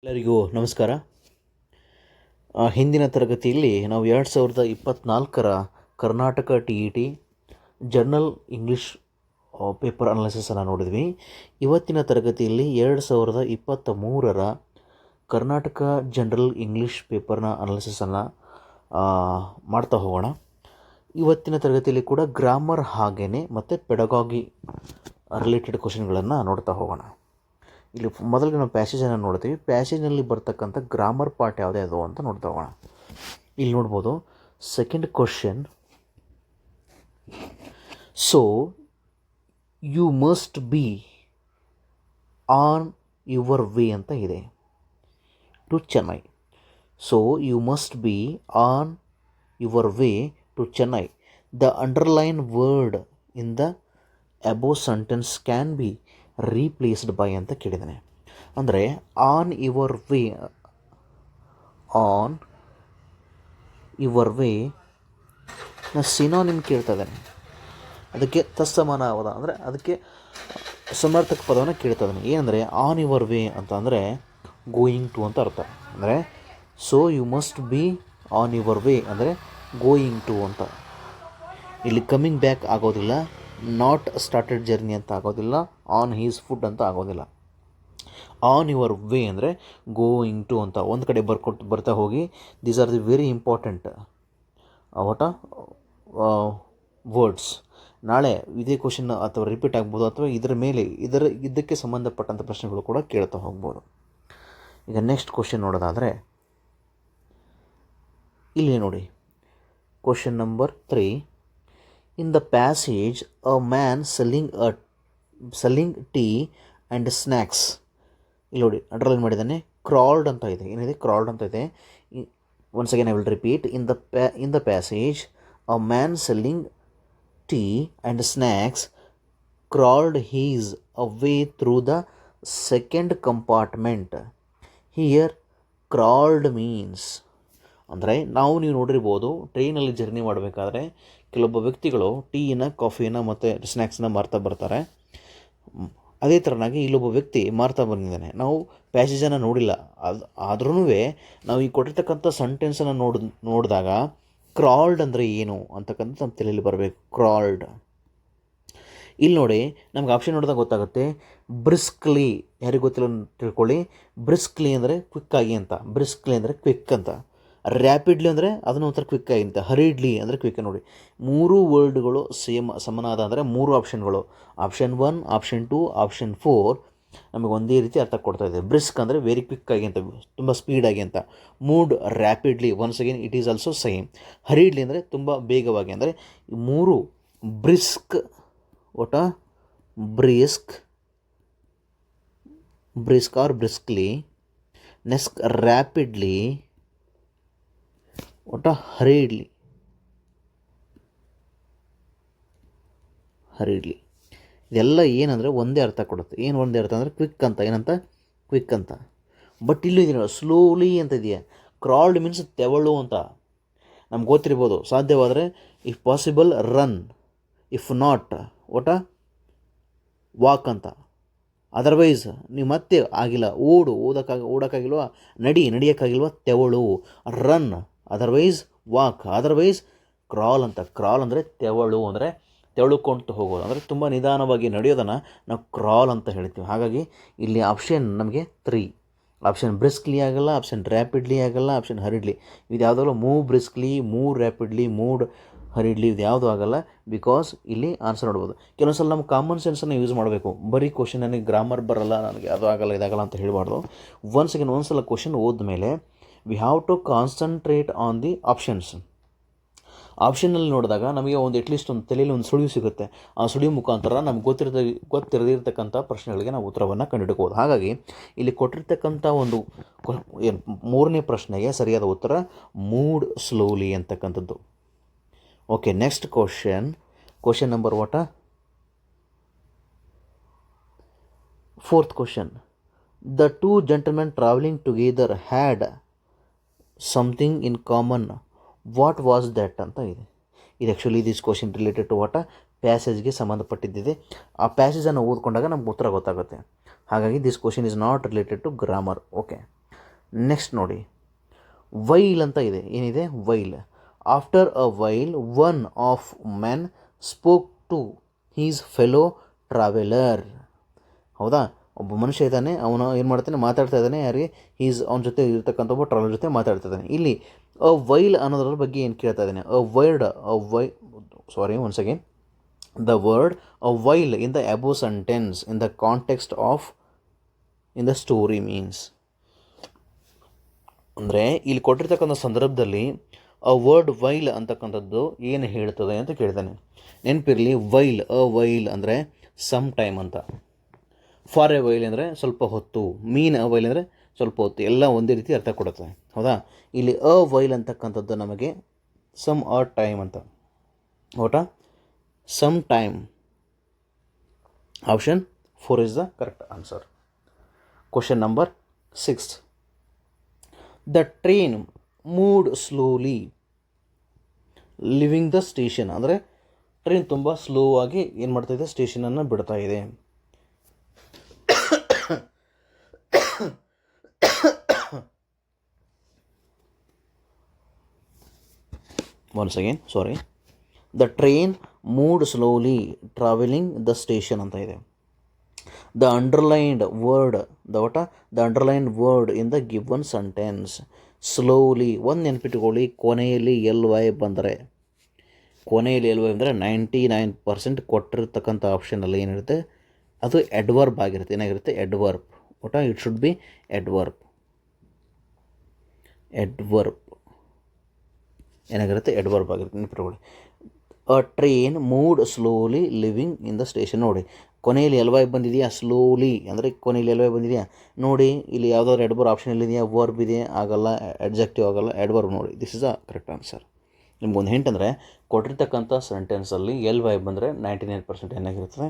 ಎಲ್ಲರಿಗೂ ನಮಸ್ಕಾರ. ಹಿಂದಿನ ತರಗತಿಯಲ್ಲಿ ನಾವು 2024ರ Karnataka TET general English paper ಅನಾಲಿಸಿಸನ್ನು ನೋಡಿದ್ವಿ. ಇವತ್ತಿನ ತರಗತಿಯಲ್ಲಿ 2023ರ ಕರ್ನಾಟಕ ಜನರಲ್ ಇಂಗ್ಲೀಷ್ ಪೇಪರ್ನ ಅನಾಲಿಸಿಸನ್ನು ಮಾಡ್ತಾ ಹೋಗೋಣ. ಇವತ್ತಿನ ತರಗತಿಯಲ್ಲಿ ಕೂಡ ಗ್ರಾಮರ್ ಹಾಗೇ ಮತ್ತು ಪೆಡಗಾಗಿ ರಿಲೇಟೆಡ್ ಕ್ವಶನ್ಗಳನ್ನು ನೋಡ್ತಾ ಹೋಗೋಣ. ಇಲ್ಲಿ ಮೊದಲಿಗೆ ನಾವು ಪ್ಯಾಸೇಜನ್ನು ನೋಡ್ತೀವಿ. ಪ್ಯಾಸೇಜ್ನಲ್ಲಿ ಬರ್ತಕ್ಕಂಥ ಗ್ರಾಮರ್ ಪಾರ್ಟ್ ಯಾವುದೇ ಅದು ಅಂತ ನೋಡ್ತಾ ಹೋಗೋಣ. ಇಲ್ಲಿ ನೋಡ್ಬೋದು second question. So you must be on your way ಅಂತ ಇದೆ to Chennai. So you must be on your way to Chennai. The underline word in the above sentence can be replaced by ಅಂತ ಕೇಳಿದ್ದಾನೆ. ಅಂದರೆ ಆನ್ ಯುವರ್ ವೇ ನಾ synonym ಕೇಳ್ತಾ ಇದ್ದಾನೆ. ಅದಕ್ಕೆ ತತ್ಸಮಾನವಾದ ಅಂದರೆ ಅದಕ್ಕೆ ಸಮರ್ಥಕ ಪದವನ್ನು ಕೇಳ್ತಾ ಇದ್ದಾನೆ. ಏನಂದರೆ ಆನ್ ಯುವರ್ ವೇ ಅಂತ ಅಂದರೆ ಗೋಯಿಂಗ್ ಟು ಅಂತ ಅರ್ಥ. ಅಂದರೆ so you must be on your way ಅಂದರೆ ಗೋಯಿಂಗ್ ಟು ಅಂತ. ಇಲ್ಲಿ ಕಮ್ಮಿಂಗ್ ಬ್ಯಾಕ್ ಆಗೋದಿಲ್ಲ, ನಾಟ್ ಸ್ಟಾರ್ಟೆಡ್ ಜರ್ನಿ ಅಂತ ಆಗೋದಿಲ್ಲ, ಆನ್ ಹೀಸ್ ಫುಡ್ ಅಂತ ಆಗೋದಿಲ್ಲ. ಆನ್ ಯುವರ್ ವೇ ಅಂದರೆ ಗೋಯಿಂಗ್ ಟು ಅಂತ ಒಂದು ಕಡೆ ಬರ್ತಾ ಹೋಗಿ. These are the very important words. ನಾಳೆ ಇದೇ ಕ್ವಶನ್ ಅಥವಾ ರಿಪೀಟ್ ಆಗ್ಬೋದು, ಅಥವಾ ಇದಕ್ಕೆ ಸಂಬಂಧಪಟ್ಟಂಥ ಪ್ರಶ್ನೆಗಳು ಕೂಡ ಕೇಳ್ತಾ ಹೋಗ್ಬೋದು. ಈಗ ನೆಕ್ಸ್ಟ್ ಕ್ವಶನ್ ನೋಡೋದಾದರೆ ಇಲ್ಲಿ ನೋಡಿ, question number 3. In the passage, a man selling tea and snacks. ಇಲ್ಲಿ ನೋಡಿ ಅಂಡರ್ಲೈನ್ ಮಾಡಿದ್ದಾನೆ. ಕ್ರಾಲ್ಡ್ ಅಂತ ಇದೆ. ಏನಿದೆ? ಕ್ರಾಲ್ಡ್ ಅಂತ ಇದೆ. Once again I will repeat. In the passage a man selling tea and snacks crawled his a way through the second compartment. Here crawled means ಅಂದರೆ ನೀವು ನೋಡಿರ್ಬೋದು, ಟ್ರೈನಲ್ಲಿ ಜರ್ನಿ ಮಾಡಬೇಕಾದ್ರೆ ಕೆಲವೊಬ್ಬ ವ್ಯಕ್ತಿಗಳು ಟೀನ, ಕಾಫಿನ ಮತ್ತು ಸ್ನ್ಯಾಕ್ಸ್ನ ಮಾರ್ತಾ ಬರ್ತಾರೆ. ಅದೇ ಥರನಾಗಿ ಇಲ್ಲೊಬ್ಬ ವ್ಯಕ್ತಿ ಮಾರ್ತಾ ಬಂದಿದ್ದಾನೆ. ನಾವು ಪ್ಯಾಸೇಜನ್ನು ನೋಡಿಲ್ಲ, ಆದ್ರೂ ನಾವು ಈ ಕೊಟ್ಟಿರ್ತಕ್ಕಂಥ ಸೆಂಟೆನ್ಸನ್ನು ನೋಡಿದಾಗ ಕ್ರಾಲ್ಡ್ ಅಂದರೆ ಏನು ಅಂತಕ್ಕಂಥ ನಮ್ಮ ತಲೆಯಲ್ಲಿ ಬರಬೇಕು. ಕ್ರಾಲ್ಡ್. ಇಲ್ಲಿ ನೋಡಿ, ನಮ್ಗೆ ಆಪ್ಷನ್ ನೋಡಿದಾಗ ಗೊತ್ತಾಗುತ್ತೆ. ಬ್ರಿಸ್ಕ್ಲಿ, ಯಾರಿಗೆ ಗೊತ್ತಿಲ್ಲ ತಿಳ್ಕೊಳ್ಳಿ. ಬ್ರಿಸ್ಕ್ಲಿ ಅಂದರೆ ಕ್ವಿಕ್ಕಾಗಿ ಅಂತ. ಬ್ರಿಸ್ಕ್ಲಿ ಅಂದರೆ ಕ್ವಿಕ್ ಅಂತ. ರ್ಯಾಪಿಡ್ಲಿ ಅಂದರೆ ಅದನ್ನು ಒಂಥರ ಕ್ವಿಕ್ಕಾಗಿ ಅಂತ. ಹರಿಡ್ಲಿ ಅಂದರೆ ಕ್ವಿಕ್. ನೋಡಿ, 3 ವರ್ಡ್ಗಳು ಸಮನಾದ ಅಂದರೆ 3 ಆಪ್ಷನ್ಗಳು. ಆಪ್ಷನ್ 1, ಆಪ್ಷನ್ 2, ಆಪ್ಷನ್ 4 ನಮಗೆ ಒಂದೇ ರೀತಿ ಅರ್ಥ ಕೊಡ್ತಾ ಇದೆ. ಬ್ರಿಸ್ಕ್ ಅಂದರೆ ವೆರಿ ಕ್ವಿಕ್ಕಾಗಿ ಅಂತ, ತುಂಬ ಸ್ಪೀಡಾಗಿ ಅಂತ. Moved rapidly, once again it is also same. Hurriedly ಅಂದರೆ ತುಂಬ ಬೇಗವಾಗಿ. ಅಂದರೆ 3 brisk or briskly, next rapidly, hurriedly. ಇದೆಲ್ಲ ಏನಂದರೆ ಒಂದೇ ಅರ್ಥ ಕೊಡುತ್ತೆ. ಏನು ಒಂದೇ ಅರ್ಥ ಅಂದರೆ ಕ್ವಿಕ್ ಅಂತ. ಏನಂತ? ಕ್ವಿಕ್ ಅಂತ. ಬಟ್ ಇಲ್ಲಿ ಇದೆಯಲ್ಲ, ಸ್ಲೋಲಿ ಅಂತ ಇದೆಯಾ. ಕ್ರಾಲ್ಡ್ ಮೀನ್ಸ್ ತೆವಳು ಅಂತ ನಮ್ಗೆ ಗೊತ್ತಿರ್ಬೋದು. ಸಾಧ್ಯವಾದರೆ if possible run, if not walk ಅಂತ. ಅದರ್ವೈಸ್ ನೀವು ಮತ್ತೆ ಆಗಿಲ್ಲ, ಓಡೋಕ್ಕಾಗಿಲ್ವಾ, ನಡಿಯೋಕ್ಕಾಗಿಲ್ವಾ, ತೆವಳು. Run, otherwise walk, otherwise crawl ಅಂತ. ಕ್ರಾಲ್ ಅಂದರೆ ತೆವಳು, ಅಂದರೆ ತೆವಳುಕೊಂಡು ಹೋಗೋದು, ಅಂದರೆ ತುಂಬ ನಿಧಾನವಾಗಿ ನಡೆಯೋದನ್ನು ನಾವು ಕ್ರಾಲ್ ಅಂತ ಹೇಳ್ತೀವಿ. ಹಾಗಾಗಿ ಇಲ್ಲಿ ಆಪ್ಷನ್ ನಮಗೆ 3. ಆಪ್ಷನ್ ಬ್ರಿಸ್ಕ್ಲಿ ಆಗಲ್ಲ, ಆಪ್ಷನ್ ರ್ಯಾಪಿಡ್ಲಿ ಆಗಲ್ಲ, ಆಪ್ಷನ್ ಹರಿಡ್ಲಿ. ಇದು ಯಾವುದಲ್ಲ, move briskly, move rapidly, move hurriedly, ಇದು ಯಾವುದೂ ಆಗಲ್ಲ. ಬಿಕಾಸ್ ಇಲ್ಲಿ ಆನ್ಸರ್ ನೋಡ್ಬೋದು. ಕೆಲವೊಂದು ಸಲ ನಮ್ಮ ಕಾಮನ್ ಸೆನ್ಸನ್ನು ಯೂಸ್ ಮಾಡಬೇಕು. ಬರೀ ಕ್ವಶನ್ ನನಗೆ ಗ್ರಾಮರ್ ಬರಲ್ಲ, ನನಗೆ ಅದು ಆಗಲ್ಲ ಇದಾಗಲ್ಲ ಅಂತ ಹೇಳಬಾರ್ದು. ಒಂದು ಸಲ ಕ್ವಶನ್ ಓದ್ಮೇಲೆ we have to concentrate on the options. ಆಪ್ಷನ್ನಲ್ಲಿ ನೋಡಿದಾಗ ನಮಗೆ ಅಟ್ಲೀಸ್ಟ್ ಒಂದು ತಲೆಯಲ್ಲಿ ಒಂದು ಸುಳಿವು ಸಿಗುತ್ತೆ. ಆ ಸುಳಿವು ಮುಖಾಂತರ ನಮ್ಗೆ ಗೊತ್ತಿರದಿರ್ತಕ್ಕಂಥ ಪ್ರಶ್ನೆಗಳಿಗೆ ನಾವು ಉತ್ತರವನ್ನು ಕಂಡುಹಿಡ್ಬೋದು. ಹಾಗಾಗಿ ಇಲ್ಲಿ ಕೊಟ್ಟಿರ್ತಕ್ಕಂಥ ಒಂದು 3ನೇ ಪ್ರಶ್ನೆಗೆ ಸರಿಯಾದ ಉತ್ತರ ಮೂಡ್ ಸ್ಲೋಲಿ ಅಂತಕ್ಕಂಥದ್ದು. Okay, next question number 4th question. The 2 gentlemen traveling together had something in common. What was that ಅಂತ ಇದೆ. ಇದು actually this question related to ಪ್ಯಾಸೇಜ್ಗೆ ಸಂಬಂಧಪಟ್ಟಿದ್ದಿದೆ. ಆ ಪ್ಯಾಸೇಜನ್ನು ಓದ್ಕೊಂಡಾಗ ನಮ್ಗೆ ಉತ್ತರ ಗೊತ್ತಾಗುತ್ತೆ. ಹಾಗಾಗಿ this question is not related to grammar. Okay, next ನೋಡಿ ವೈಲ್ ಅಂತ ಇದೆ, ಏನಿದೆ while. After a while one of men spoke to his fellow traveller. ಹೌದಾ, ಒಬ್ಬ ಮನುಷ್ಯ ಇದ್ದಾನೆ, ಅವನು ಏನು ಮಾಡ್ತಾನೆ, ಮಾತಾಡ್ತಾ ಇದ್ದಾನೆ, ಯಾರಿಗೆ, ಅವನ ಜೊತೆ ಇರ್ತಕ್ಕಂಥ ಒಬ್ಬ ಟ್ರಾವೆಲರ್ ಜೊತೆ ಮಾತಾಡ್ತಾ ಇದ್ದಾನೆ. ಇಲ್ಲಿ ಅ ವೈಲ್ ಅನ್ನೋದ್ರ ಬಗ್ಗೆ ಏನು ಕೇಳ್ತಾ ಇದ್ದಾನೆ, once again the word a while in the above sentence in the context of in the story means, ಅಂದರೆ ಇಲ್ಲಿ ಕೊಟ್ಟಿರ್ತಕ್ಕಂಥ ಸಂದರ್ಭದಲ್ಲಿ ಅ ವರ್ಡ್ ವೈಲ್ ಅಂತಕ್ಕಂಥದ್ದು ಏನು ಹೇಳ್ತದೆ ಅಂತ ಕೇಳ್ತಾನೆ. ನೆನಪಿರಲಿ, ವೈಲ್ ಅಂದರೆ ಸಮ್ ಟೈಮ್ ಅಂತ, ಫಾರ್ ಎ ವೈಲ್ ಅಂದರೆ ಸ್ವಲ್ಪ ಹೊತ್ತು, ಮೀನ್ ಅ ವೈಲ್ ಅಂದರೆ ಸ್ವಲ್ಪ ಹೊತ್ತು, ಎಲ್ಲ ಒಂದೇ ರೀತಿ ಅರ್ಥ ಕೊಡುತ್ತೆ. ಹೌದಾ, ಇಲ್ಲಿ ಅ ವೈಲ್ ಅಂತಕ್ಕಂಥದ್ದು ನಮಗೆ ಸಮ್ ಅ ಟೈಮ್ ಅಂತ. ಓಟಾ some time. Option 4 is the correct answer. Question number 6. The train moved slowly leaving the station. ಅಂದರೆ ಟ್ರೈನ್ ತುಂಬ ಸ್ಲೋ ಆಗಿ ಏನು ಮಾಡ್ತಾ ಇದೆ, ಸ್ಟೇಷನನ್ನು ಬಿಡ್ತಾ ಇದೆ. once again, sorry. The train moved slowly traveling the station ಅಂತ ಇದೆ. The underlined word in the given sentence slowly, ಒಂದು ನೆನಪಿಟ್ಕೊಳ್ಳಿ, ಕೊನೆಯಲ್ಲಿ ly ಬಂದರೆ, ಕೊನೆಯಲ್ಲಿ ly ಅಂದರೆ 99% ಕೊಟ್ಟಿರ್ತಕ್ಕಂಥ ಆಪ್ಷನಲ್ಲಿ ಏನಿರುತ್ತೆ, ಅದು ಎಡ್ವರ್ಬ್ ಆಗಿರುತ್ತೆ. ಏನಾಗಿರುತ್ತೆ, adverb. It should be adverb ಏನಾಗಿರುತ್ತೆ, ಎಡ್ವರ್ಬ್ ಆಗಿರುತ್ತೆ, ನೆನಪಿಟ್ಕೊಳ್ಳಿ. A train moved slowly leaving in the station. ನೋಡಿ, ಕೊನೆಯಲ್ಲಿ ly ಬಂದಿದೆಯಾ, ಸ್ಲೋಲಿ ಅಂದರೆ ಕೊನೆಯಲ್ಲಿ ly ಬಂದಿದೆಯಾ ನೋಡಿ. ಇಲ್ಲಿ ಯಾವುದಾದ್ರು ಎಡ್ವರ್ಬ್ ಆಪ್ಷನ್ ಇದೆಯಾ, ವರ್ಬ್ ಇದೆ, ಆಗಲ್ಲ, ಅಡ್ಜೆಕ್ಟಿವ್ ಆಗಲ್ಲ, ಎಡ್ವರ್ಬ್ ನೋಡಿ. This is a correct answer. ನಿಮ್ಗೊಂದು ಹಿಂಟ್ ಅಂದರೆ, ಕೊಟ್ಟಿರ್ತಕ್ಕಂಥ ಸೆಂಟೆನ್ಸಲ್ಲಿ ly ಬಂದರೆ 99% ಏನಾಗಿರ್ತದೆ,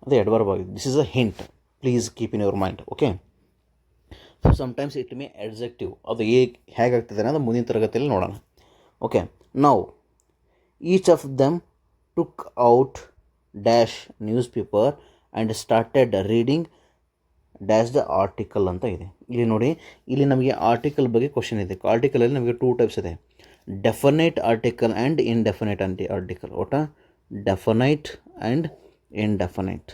ಅದು ಎಡ್ವರ್ಬ್ ಆಗಿದೆ. This is a hint, please keep in your mind. Okay, sometimes it may adjective, ಅದು ಹೇಗಾಗ್ತದೆ ಅನ್ನೋದು ಮುಂದಿನ ತರಗತಿಯಲ್ಲಿ ನೋಡೋಣ. ಓಕೆ, ನಾವು each of them took out dash newspaper and started reading dash the article ಅಂತ ಇದೆ. ಇಲ್ಲಿ ನೋಡಿ, ಇಲ್ಲಿ ನಮಗೆ ಆರ್ಟಿಕಲ್ ಬಗ್ಗೆ ಕ್ವಶನ್ ಇದೆ. ಆರ್ಟಿಕಲಲ್ಲಿ ನಮಗೆ 2 ಟೈಪ್ಸ್ ಇದೆ, definite article and indefinite article. Definite and indefinite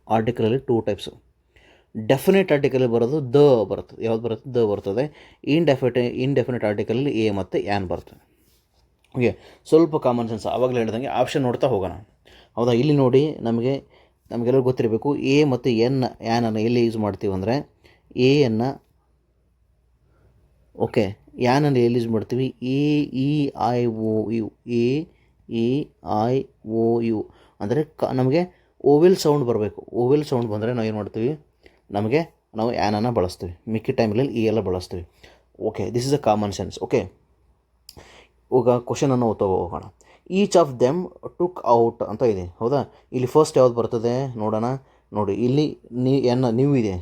ಆರ್ಟಿಕಲಲ್ಲಿ 2 ಟೈಪ್ಸು. ಡೆಫಿನೆಟ್ ಆರ್ಟಿಕಲ್ ಬರೋದು ದ ಬರ್ತದೆ, ಯಾವ್ದು ಬರುತ್ತೆ, ದ ಬರ್ತದೆ. ಇನ್ಡೆಫಿನೆಟ್ ಆರ್ಟಿಕಲಲ್ಲಿ ಎ ಮತ್ತು ಆ್ಯನ್ ಬರ್ತದೆ. ಓಕೆ, ಸ್ವಲ್ಪ ಕಾಮನ್ ಸೆನ್ಸ್ ಆವಾಗಲೇ ಹೇಳ್ದಂಗೆ ಆಪ್ಷನ್ ನೋಡ್ತಾ ಹೋಗೋಣ. ಹೌದಾ, ಇಲ್ಲಿ ನೋಡಿ, ನಮಗೆಲ್ಲರೂ ಗೊತ್ತಿರಬೇಕು, ಎ ಮತ್ತು ಆ್ಯನನ್ನು ಎಲ್ಲಿ ಯೂಸ್ ಮಾಡ್ತೀವಿ ಅಂದರೆ, ಎಯನ್ನು, ಓಕೆ, ಆ್ಯನನ್ನು ಎಲ್ಲಿ ಯೂಸ್ ಮಾಡ್ತೀವಿ, AEIOU ಅಂದರೆ ನಮಗೆ ಓವೆಲ್ ಸೌಂಡ್ ಬರಬೇಕು. ಓವೆಲ್ ಸೌಂಡ್ ಬಂದರೆ ನಾವು ಏನು ಮಾಡ್ತೀವಿ, ನಾವು ಆ್ಯನನ್ನು ಬಳಸ್ತೀವಿ, ಮಿಕ್ಕಿ ಟೈಮಲ್ಲಿ ಎಲ್ಲ ಬಳಸ್ತೀವಿ. Okay, this is a common sense. Okay, ಈಗ ಕ್ವಶನನ್ನು ಓದ್ತಾ ಹೋಗೋಣ. Each of them took out ಅಂತ ಇದೆ. ಹೌದಾ, ಇಲ್ಲಿ ಫಸ್ಟ್ ಯಾವ್ದು ಬರ್ತದೆ ನೋಡೋಣ. ನೋಡಿ, ಇಲ್ಲಿ ನೀವು ಇದೆ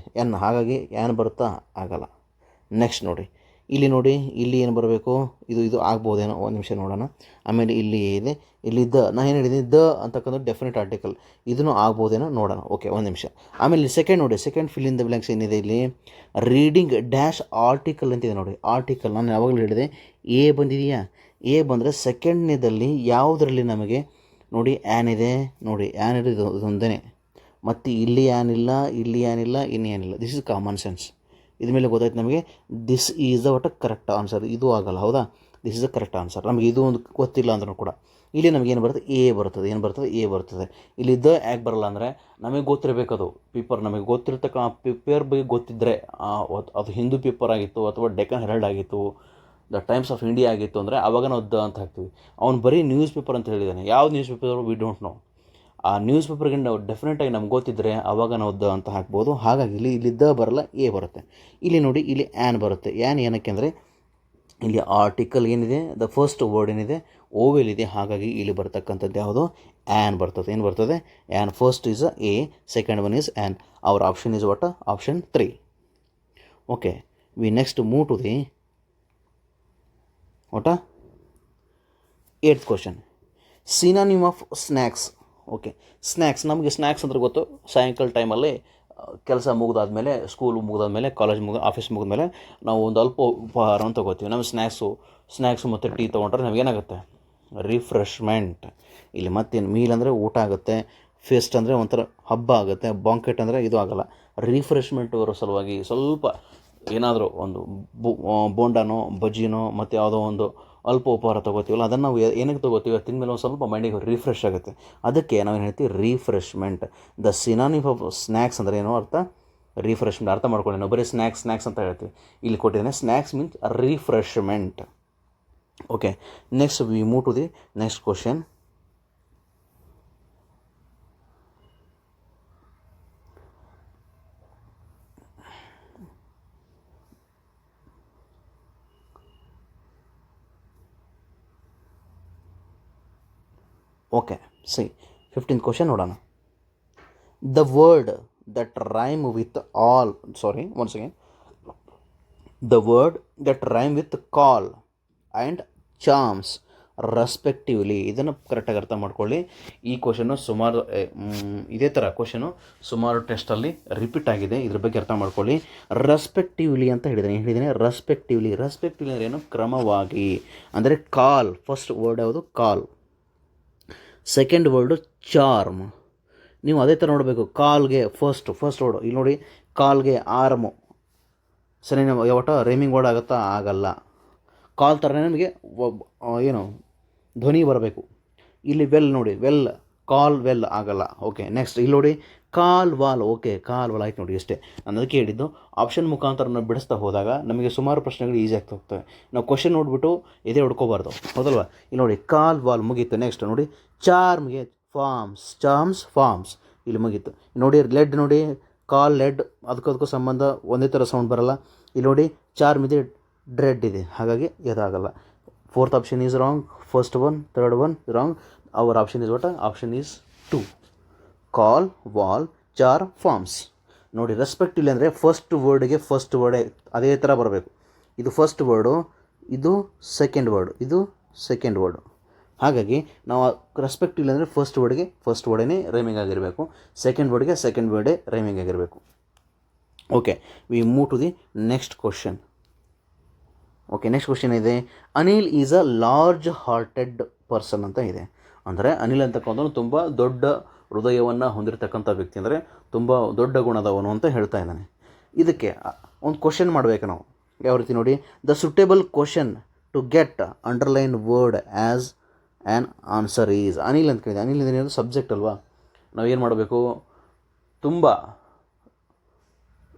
ಹಾಗಾಗಿ ಆ್ಯನ್ ಬರುತ್ತಾ, ಆಗಲ್ಲ. ನೆಕ್ಸ್ಟ್ ನೋಡಿ, ಇಲ್ಲಿ ಏನು ಬರಬೇಕು, ಇದು ಆಗ್ಬೋದೇನೋ, ಒಂದು ನಿಮಿಷ ನೋಡೋಣ. ಆಮೇಲೆ ಇಲ್ಲಿ ಇದೆ, ಇಲ್ಲಿ ನಾನು ಏನು ಹೇಳಿದ್ದೀನಿ, ದ ಅಂತಕ್ಕಂಥ ಡೆಫಿನೆಟ್ ಆರ್ಟಿಕಲ್, ಇದನ್ನು ಆಗ್ಬೋದೇನೋ ನೋಡೋಣ. ಓಕೆ, ಒಂದು ನಿಮಿಷ. ಆಮೇಲೆ ಸೆಕೆಂಡ್ ನೋಡಿ, second fill in the blanks ಏನಿದೆ, ಇಲ್ಲಿ ರೀಡಿಂಗ್ ಡ್ಯಾಶ್ ಆರ್ಟಿಕಲ್ ಅಂತಿದೆ. ನೋಡಿ, ಆರ್ಟಿಕಲ್ ನಾನು ಯಾವಾಗಲೂ ಹೇಳಿದೆ, ಎ ಬಂದಿದೆಯಾ, ಎ ಬಂದರೆ ಸೆಕೆಂಡ್ನೇದಲ್ಲಿ ಯಾವುದರಲ್ಲಿ ನಮಗೆ ನೋಡಿ ಆ್ಯನ್ ಇದೆ, ನೋಡಿ ಆ್ಯನ್ ಇದೆ, ಇದೊಂದೇ. ಮತ್ತು ಇಲ್ಲಿ ಆ್ಯನ್ ಇಲ್ಲ, ಇನ್ನೇನಿಲ್ಲ. This is common sense. ಇದ ಮೇಲೆ ಗೊತ್ತಾಯ್ತು ನಮಗೆ, this is the correct answer. ಇದು ಆಗಲ್ಲ. ಹೌದಾ, this is the correct answer. ನಮಗೆ ಇದು ಒಂದು ಗೊತ್ತಿಲ್ಲ ಅಂದ್ರೂ ಕೂಡ ಇಲ್ಲಿ ನಮಗೇನು ಬರುತ್ತೆ, ಎ ಬರ್ತದೆ. ಇಲ್ಲಿ ದ ಯಾಕೆ ಬರಲ್ಲ ಅಂದರೆ, ನಮಗೆ ಗೊತ್ತಿರಬೇಕದು ಪೇಪರ್, ನಮಗೆ ಗೊತ್ತಿರ್ತಕ್ಕ ಪೇಪರ್ ಬಗ್ಗೆ ಗೊತ್ತಿದ್ದರೆ, ಅದು ಹಿಂದೂ ಪೇಪರ್ ಆಗಿತ್ತು ಅಥವಾ ಡೆಕ್ಕನ್ ಹೆರಾಲ್ಡ್ ಆಗಿತ್ತು, ದ ಟೈಮ್ಸ್ ಆಫ್ ಇಂಡಿಯಾ ಆಗಿತ್ತು ಅಂದರೆ ಆವಾಗ ನಾವು ದ ಅಂತ ಹಾಕ್ತೀವಿ. ಅವ್ನು ಬರೀ ನ್ಯೂಸ್ ಪೇಪರ್ ಅಂತ ಹೇಳಿದ್ದಾನೆ. ಯಾವ news paper we don't know. ಆ ನ್ಯೂಸ್ ಪೇಪರ್ಗೆ ನಾವು ಡೆಫಿನೆಟಾಗಿ ನಮ್ಗೆ ಗೊತ್ತಿದ್ದರೆ ಆವಾಗ ನಾವು ದ ಅಂತ ಹಾಕ್ಬೋದು. ಹಾಗಾಗಿ ಇಲ್ಲಿ ದ ಬರಲ್ಲ, ಎ ಬರುತ್ತೆ. ಇಲ್ಲಿ ನೋಡಿ, ಇಲ್ಲಿ ಆ್ಯನ್ ಬರುತ್ತೆ. ಏನಕ್ಕೆ ಅಂದರೆ, ಇಲ್ಲಿ ಆರ್ಟಿಕಲ್ ಏನಿದೆ, ದ ಫಸ್ಟ್ ವರ್ಡ್ ಏನಿದೆ, ಓವೆಲ್ ಇದೆ, ಹಾಗಾಗಿ ಇಲ್ಲಿ ಬರ್ತಕ್ಕಂಥದ್ದು ಯಾವುದು, ಆ್ಯನ್ ಬರ್ತದೆ. ಏನು ಬರ್ತದೆ, an. First is a, second one is an. Our option is option 3. Okay, we next move to the 8th question. Synonym of snacks. Okay, snacks, ನಮಗೆ ಸ್ನ್ಯಾಕ್ಸ್ ಅಂದ್ರೆ ಗೊತ್ತು, ಸಾಯಂಕಾಲ ಟೈಮಲ್ಲಿ ಕೆಲಸ ಮುಗಿದಾದ್ಮೇಲೆ, ಸ್ಕೂಲ್ ಮುಗಿದಾದ್ಮೇಲೆ, ಕಾಲೇಜ್ ಆಫೀಸ್ ಮುಗಿದ್ಮೇಲೆ ನಾವು ಒಂದು ಅಲ್ಪ ಉಪಹಾರವನ್ನು ತೊಗೋತೀವಿ. ನಮ್ಮ ಸ್ನ್ಯಾಕ್ಸು ಮತ್ತು ಟೀ ತೊಗೊಂಡ್ರೆ ನಮಗೇನಾಗುತ್ತೆ, ರಿಫ್ರೆಶ್ಮೆಂಟ್. ಇಲ್ಲಿ ಮತ್ತೇನು, ಮೀಲ್ ಅಂದರೆ ಊಟ ಆಗುತ್ತೆ, ಫೆಸ್ಟ್ ಅಂದರೆ ಒಂಥರ ಹಬ್ಬ ಆಗುತ್ತೆ, ಬಾಂಕೆಟ್ ಅಂದರೆ ಇದು ಆಗೋಲ್ಲ. ರಿಫ್ರೆಶ್ಮೆಂಟ್ ಬರೋ ಸಲುವಾಗಿ ಸ್ವಲ್ಪ ಏನಾದರೂ ಒಂದು ಬೋಂಡನೋ ಬಜ್ಜಿನೋ ಮತ್ತು ಯಾವುದೋ ಒಂದು ಅಲ್ಪ ಉಪಹಾರ ತೊಗೋತೀವಲ್ಲ, ಅದನ್ನು ನಾವು ಏನಕ್ಕೆ ತೊಗೋತೀವಿ, ತಿಂದಮೇಲೆ ಒಂದು ಸ್ವಲ್ಪ ಮೈಂಡಿಗೆ ರಿಫ್ರೆಶ್ ಆಗುತ್ತೆ. ಅದಕ್ಕೆ ನಾವೇನು ಹೇಳ್ತೀವಿ, refreshment. The synonym of snacks ಅಂದರೆ ಏನೋ ಅರ್ಥ, ರಿಫ್ರೆಶ್ಮೆಂಟ್. ಅರ್ಥ ಮಾಡ್ಕೊಳ್ಳಿ, ನಾವು ಬರೀ ಸ್ನ್ಯಾಕ್ಸ್ ಅಂತ ಹೇಳ್ತೀವಿ. ಇಲ್ಲಿ ಕೊಟ್ಟಿದ್ದೇನೆ, snacks means refreshment. Okay, next we move to the next question. Okay, see 15th question ನೋಡೋಣ. The word that rhyme with all, sorry once again, the word that rhyme with call and charms respectively. ಇದನ್ನು ಕರೆಕ್ಟಾಗಿ ಅರ್ಥ ಮಾಡ್ಕೊಳ್ಳಿ. ಈ question ಸುಮಾರು ಇದೇ ಥರ question ಸುಮಾರು ಟೆಸ್ಟಲ್ಲಿ ರಿಪೀಟ್ ಆಗಿದೆ. ಇದ್ರ ಬಗ್ಗೆ ಅರ್ಥ ಮಾಡ್ಕೊಳ್ಳಿ. ರೆಸ್ಪೆಕ್ಟಿವ್ಲಿ ಅಂತ ಹೇಳಿದ್ದೀನಿ. ರೆಸ್ಪೆಕ್ಟಿವ್ಲಿ ಅಂದರೆ ಏನು, ಕ್ರಮವಾಗಿ. ಅಂದರೆ ಕಾಲ್, ಫಸ್ಟ್ ವರ್ಡ್ ಯಾವುದು, ಕಾಲ್. Second word charm. ನೀವು ಅದೇ ಥರ ನೋಡಬೇಕು. ಕಾಲ್ಗೆ ಫಸ್ಟ್ ವರ್ಡು ಇಲ್ಲಿ ನೋಡಿ, ಕಾಲ್ಗೆ ಆರ್ಮು, ಸರಿ, ಒಟ್ಟು ರೇಮಿಂಗ್ ವರ್ಡ್ ಆಗುತ್ತಾ, ಆಗಲ್ಲ. ಕಾಲ್ ಥರನೇ ನಮಗೆ ಏನು ಧ್ವನಿ ಬರಬೇಕು. ಇಲ್ಲಿ ವೆಲ್ ನೋಡಿ, ವೆಲ್, ಕಾಲ್ ವೆಲ್ ಆಗಲ್ಲ. ಓಕೆ, ನೆಕ್ಸ್ಟ್ ಇಲ್ಲಿ ನೋಡಿ, ಕಾಲ್ ವಾಲ್. ಓಕೆ, ಕಾಲ್ ವಾಲ್ ಆಯ್ತು ನೋಡಿ, ಅಷ್ಟೇ. ನಾನು ಅದಕ್ಕೆ ಹೇಳಿದ್ದು, ಆಪ್ಷನ್ ಮುಖಾಂತರ ನಾವು ಬಿಡಿಸ್ತಾ ಹೋದಾಗ ನಮಗೆ ಸುಮಾರು ಪ್ರಶ್ನೆಗಳು ಈಸಿ ಆಗ್ತಾ ಹೋಗ್ತವೆ. ನಾವು ಕ್ವಶನ್ ನೋಡಿಬಿಟ್ಟು ಇದೇ ಹೊಡ್ಕೋಬಾರ್ದು, ಹೌದಲ್ವಾ. ಇಲ್ಲಿ ನೋಡಿ, ಕಾಲ್ ವಾಲ್ ಮುಗೀತು. ನೆಕ್ಸ್ಟ್ ನೋಡಿ, ಚಾರ್ಮ್ಗೆ ಫಾರ್ಮ್ಸ್ ಇಲ್ಲಿ ಮುಗೀತು. ನೋಡಿ, ಲೆಡ್ ನೋಡಿ, ಕಾಲ್ ಲೆಡ್, ಅದಕ್ಕೂ ಸಂಬಂಧ ಒಂದೇ ಥರ ಸೌಂಡ್ ಬರಲ್ಲ. ಇಲ್ಲಿ ನೋಡಿ, ಚಾರ್ಮ್ ಇದೆ, ಡ್ರೆಡ್ ಇದೆ, ಹಾಗಾಗಿ ಇದಾಗಲ್ಲ. Fourth option is wrong, first one, third one wrong. Our option is what, option is 2. Call, wall, char, forms. ನೋಡಿ, ರೆಸ್ಪೆಕ್ಟಿವ್ಲಿ ಅಂದರೆ ಫಸ್ಟ್ ವರ್ಡ್ಗೆ ಫಸ್ಟ್ ವರ್ಡೇ ಅದೇ ಥರ ಬರಬೇಕು. ಇದು ಫಸ್ಟ್ ವರ್ಡು, ಇದು ಸೆಕೆಂಡ್ ವರ್ಡು. ಹಾಗಾಗಿ ನಾವು ರೆಸ್ಪೆಕ್ಟಿವ್ಲಿ ಅಂದರೆ ಫಸ್ಟ್ ವರ್ಡೇ ರೈಮಿಂಗ್ ಆಗಿರಬೇಕು, ಸೆಕೆಂಡ್ ವರ್ಡೇ ರೈಮಿಂಗ್ ಆಗಿರಬೇಕು. Okay, we move to the next question. Okay, next question ಇದೆ, Anil is a large hearted person ಅಂತ ಇದೆ. ಅಂದರೆ ಅನಿಲ್ ಅಂತಕ್ಕಂಥವನು ತುಂಬ ದೊಡ್ಡ ಹೃದಯವನ್ನು ಹೊಂದಿರತಕ್ಕಂಥ ವ್ಯಕ್ತಿ, ಅಂದರೆ ತುಂಬ ದೊಡ್ಡ ಗುಣದವನು ಅಂತ ಹೇಳ್ತಾ ಇದ್ದಾನೆ. ಇದಕ್ಕೆ ಒಂದು ಕ್ವಶನ್ ಮಾಡಬೇಕು ನಾವು. ಯಾವ ರೀತಿ ನೋಡಿ, the suitable question to get underline word as an answer is. Anil ಅಂತ ಕೇಳಿದೆ. ಅನಿಲ್ ಅಂದರೆ ಸಬ್ಜೆಕ್ಟ್ ಅಲ್ವಾ. ನಾವೇನು ಮಾಡಬೇಕು, ತುಂಬ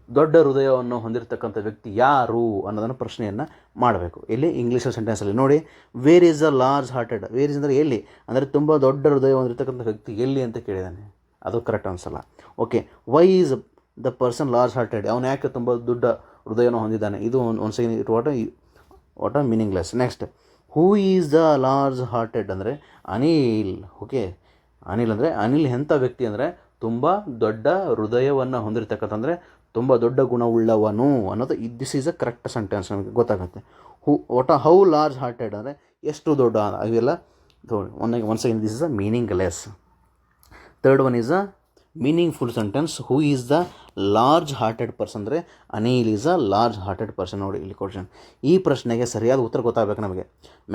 ದೊಡ್ಡ ಹೃದಯವನ್ನು ಹೊಂದಿರತಕ್ಕಂಥ ವ್ಯಕ್ತಿ ಯಾರು ಅನ್ನೋದನ್ನು ಪ್ರಶ್ನೆಯನ್ನು ಮಾಡಬೇಕು. ಇಲ್ಲಿ ಇಂಗ್ಲೀಷ್ ಸೆಂಟೆನ್ಸಲ್ಲಿ ನೋಡಿ, where is a large hearted. Where is ಅಂದರೆ ಎಲ್ಲಿ, ಅಂದರೆ ತುಂಬ ದೊಡ್ಡ ಹೃದಯ ಹೊಂದಿರತಕ್ಕಂಥ ವ್ಯಕ್ತಿ ಎಲ್ಲಿ ಅಂತ ಕೇಳಿದ್ದಾನೆ. ಅದು ಕರೆಕ್ಟ್ ಅನ್ಸಲ್ಲ. Okay, why is the person large hearted. ಅವನು ಯಾಕೆ ತುಂಬ ದೊಡ್ಡ ಹೃದಯವನ್ನು ಹೊಂದಿದ್ದಾನೆ. ಇದು ಒಂದು second, it what a meaningless. Next, who is the large hearted ಅಂದರೆ ಅನಿಲ್. ಓಕೆ, ಅನಿಲ್ ಅಂದರೆ ಅನಿಲ್ ಎಂಥ ವ್ಯಕ್ತಿ ಅಂದರೆ ತುಂಬ ದೊಡ್ಡ ಹೃದಯವನ್ನು ಹೊಂದಿರತಕ್ಕಂಥ, ಅಂದರೆ ತುಂಬ ದೊಡ್ಡ ಗುಣವುಳ್ಳವನು ಅನ್ನೋದು. This is a correct sentence, ನಮಗೆ ಗೊತ್ತಾಗುತ್ತೆ. ಹೌ ಲಾರ್ಜ್ ಹಾರ್ಟೆಡ್ ಅಂದರೆ ಎಷ್ಟು ದೊಡ್ಡ, ಅವೆಲ್ಲ one second, this is a meaningless. Third one is a meaningful sentence. Who is the large hearted person ಅಂದರೆ Anil is a large hearted person. ನೋಡಿ ಇಲ್ಲಿ question, ಈ ಪ್ರಶ್ನೆಗೆ ಸರಿಯಾದ ಉತ್ತರ ಗೊತ್ತಾಗಬೇಕು, ನಮಗೆ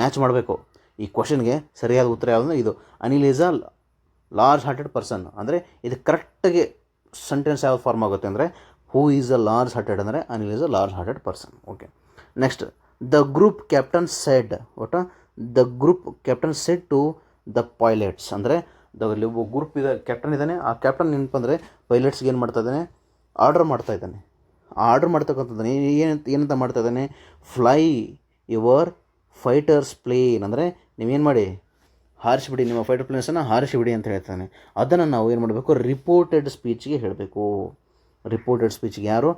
ಮ್ಯಾಚ್ ಮಾಡಬೇಕು. ಈ ಕ್ವಶನ್ಗೆ ಸರಿಯಾದ ಉತ್ತರ ಯಾವುದಂದ್ರೆ ಇದು, Anil is a large hearted person. ಅಂದರೆ ಇದು ಕರೆಕ್ಟಾಗಿ ಸೆಂಟೆನ್ಸ್ ಯಾವ್ದು ಫಾರ್ಮ್ ಆಗುತ್ತೆ ಅಂದರೆ, who is a large hearted ಅಂದರೆ Anil is a large hearted person. Okay, next, the group captain said. The group captain said to the pilots. ಅಂದರೆ ಇಲ್ಲಿ ಒಬ್ಬ ಗ್ರೂಪ್ ಇದೆ, ಕ್ಯಾಪ್ಟನ್ ಇದ್ದಾನೆ. ಆ ಕ್ಯಾಪ್ಟನ್ ಏನಪ್ಪ ಅಂದರೆ ಪೈಲಟ್ಸ್ಗೆ ಏನು ಮಾಡ್ತಾ ಇದ್ದಾನೆ, ಆರ್ಡರ್ ಮಾಡ್ತಕ್ಕಂಥದ್ದಾನೆ. ಏನಂತ ಮಾಡ್ತಾ ಇದ್ದಾನೆ, ಫ್ಲೈ ಯುವರ್ ಫೈಟರ್ಸ್ ಪ್ಲೇನ್. ಅಂದರೆ ನೀವೇನು ಮಾಡಿ, ಹಾರಿಸಿಬಿಡಿ, ನಿಮ್ಮ ಫೈಟರ್ ಪ್ಲೇನ್ಸನ್ನು ಹಾರಿಸಿಬಿಡಿ ಅಂತ ಹೇಳ್ತಾನೆ. ಅದನ್ನು ನಾವು ಏನು ಮಾಡಬೇಕು, ರಿಪೋರ್ಟೆಡ್ ಸ್ಪೀಚ್ಗೆ ಹೇಳಬೇಕು. ರಿಪೋರ್ಟೆಡ್ ಸ್ಪೀಚ್ಗೆ ಯಾರು,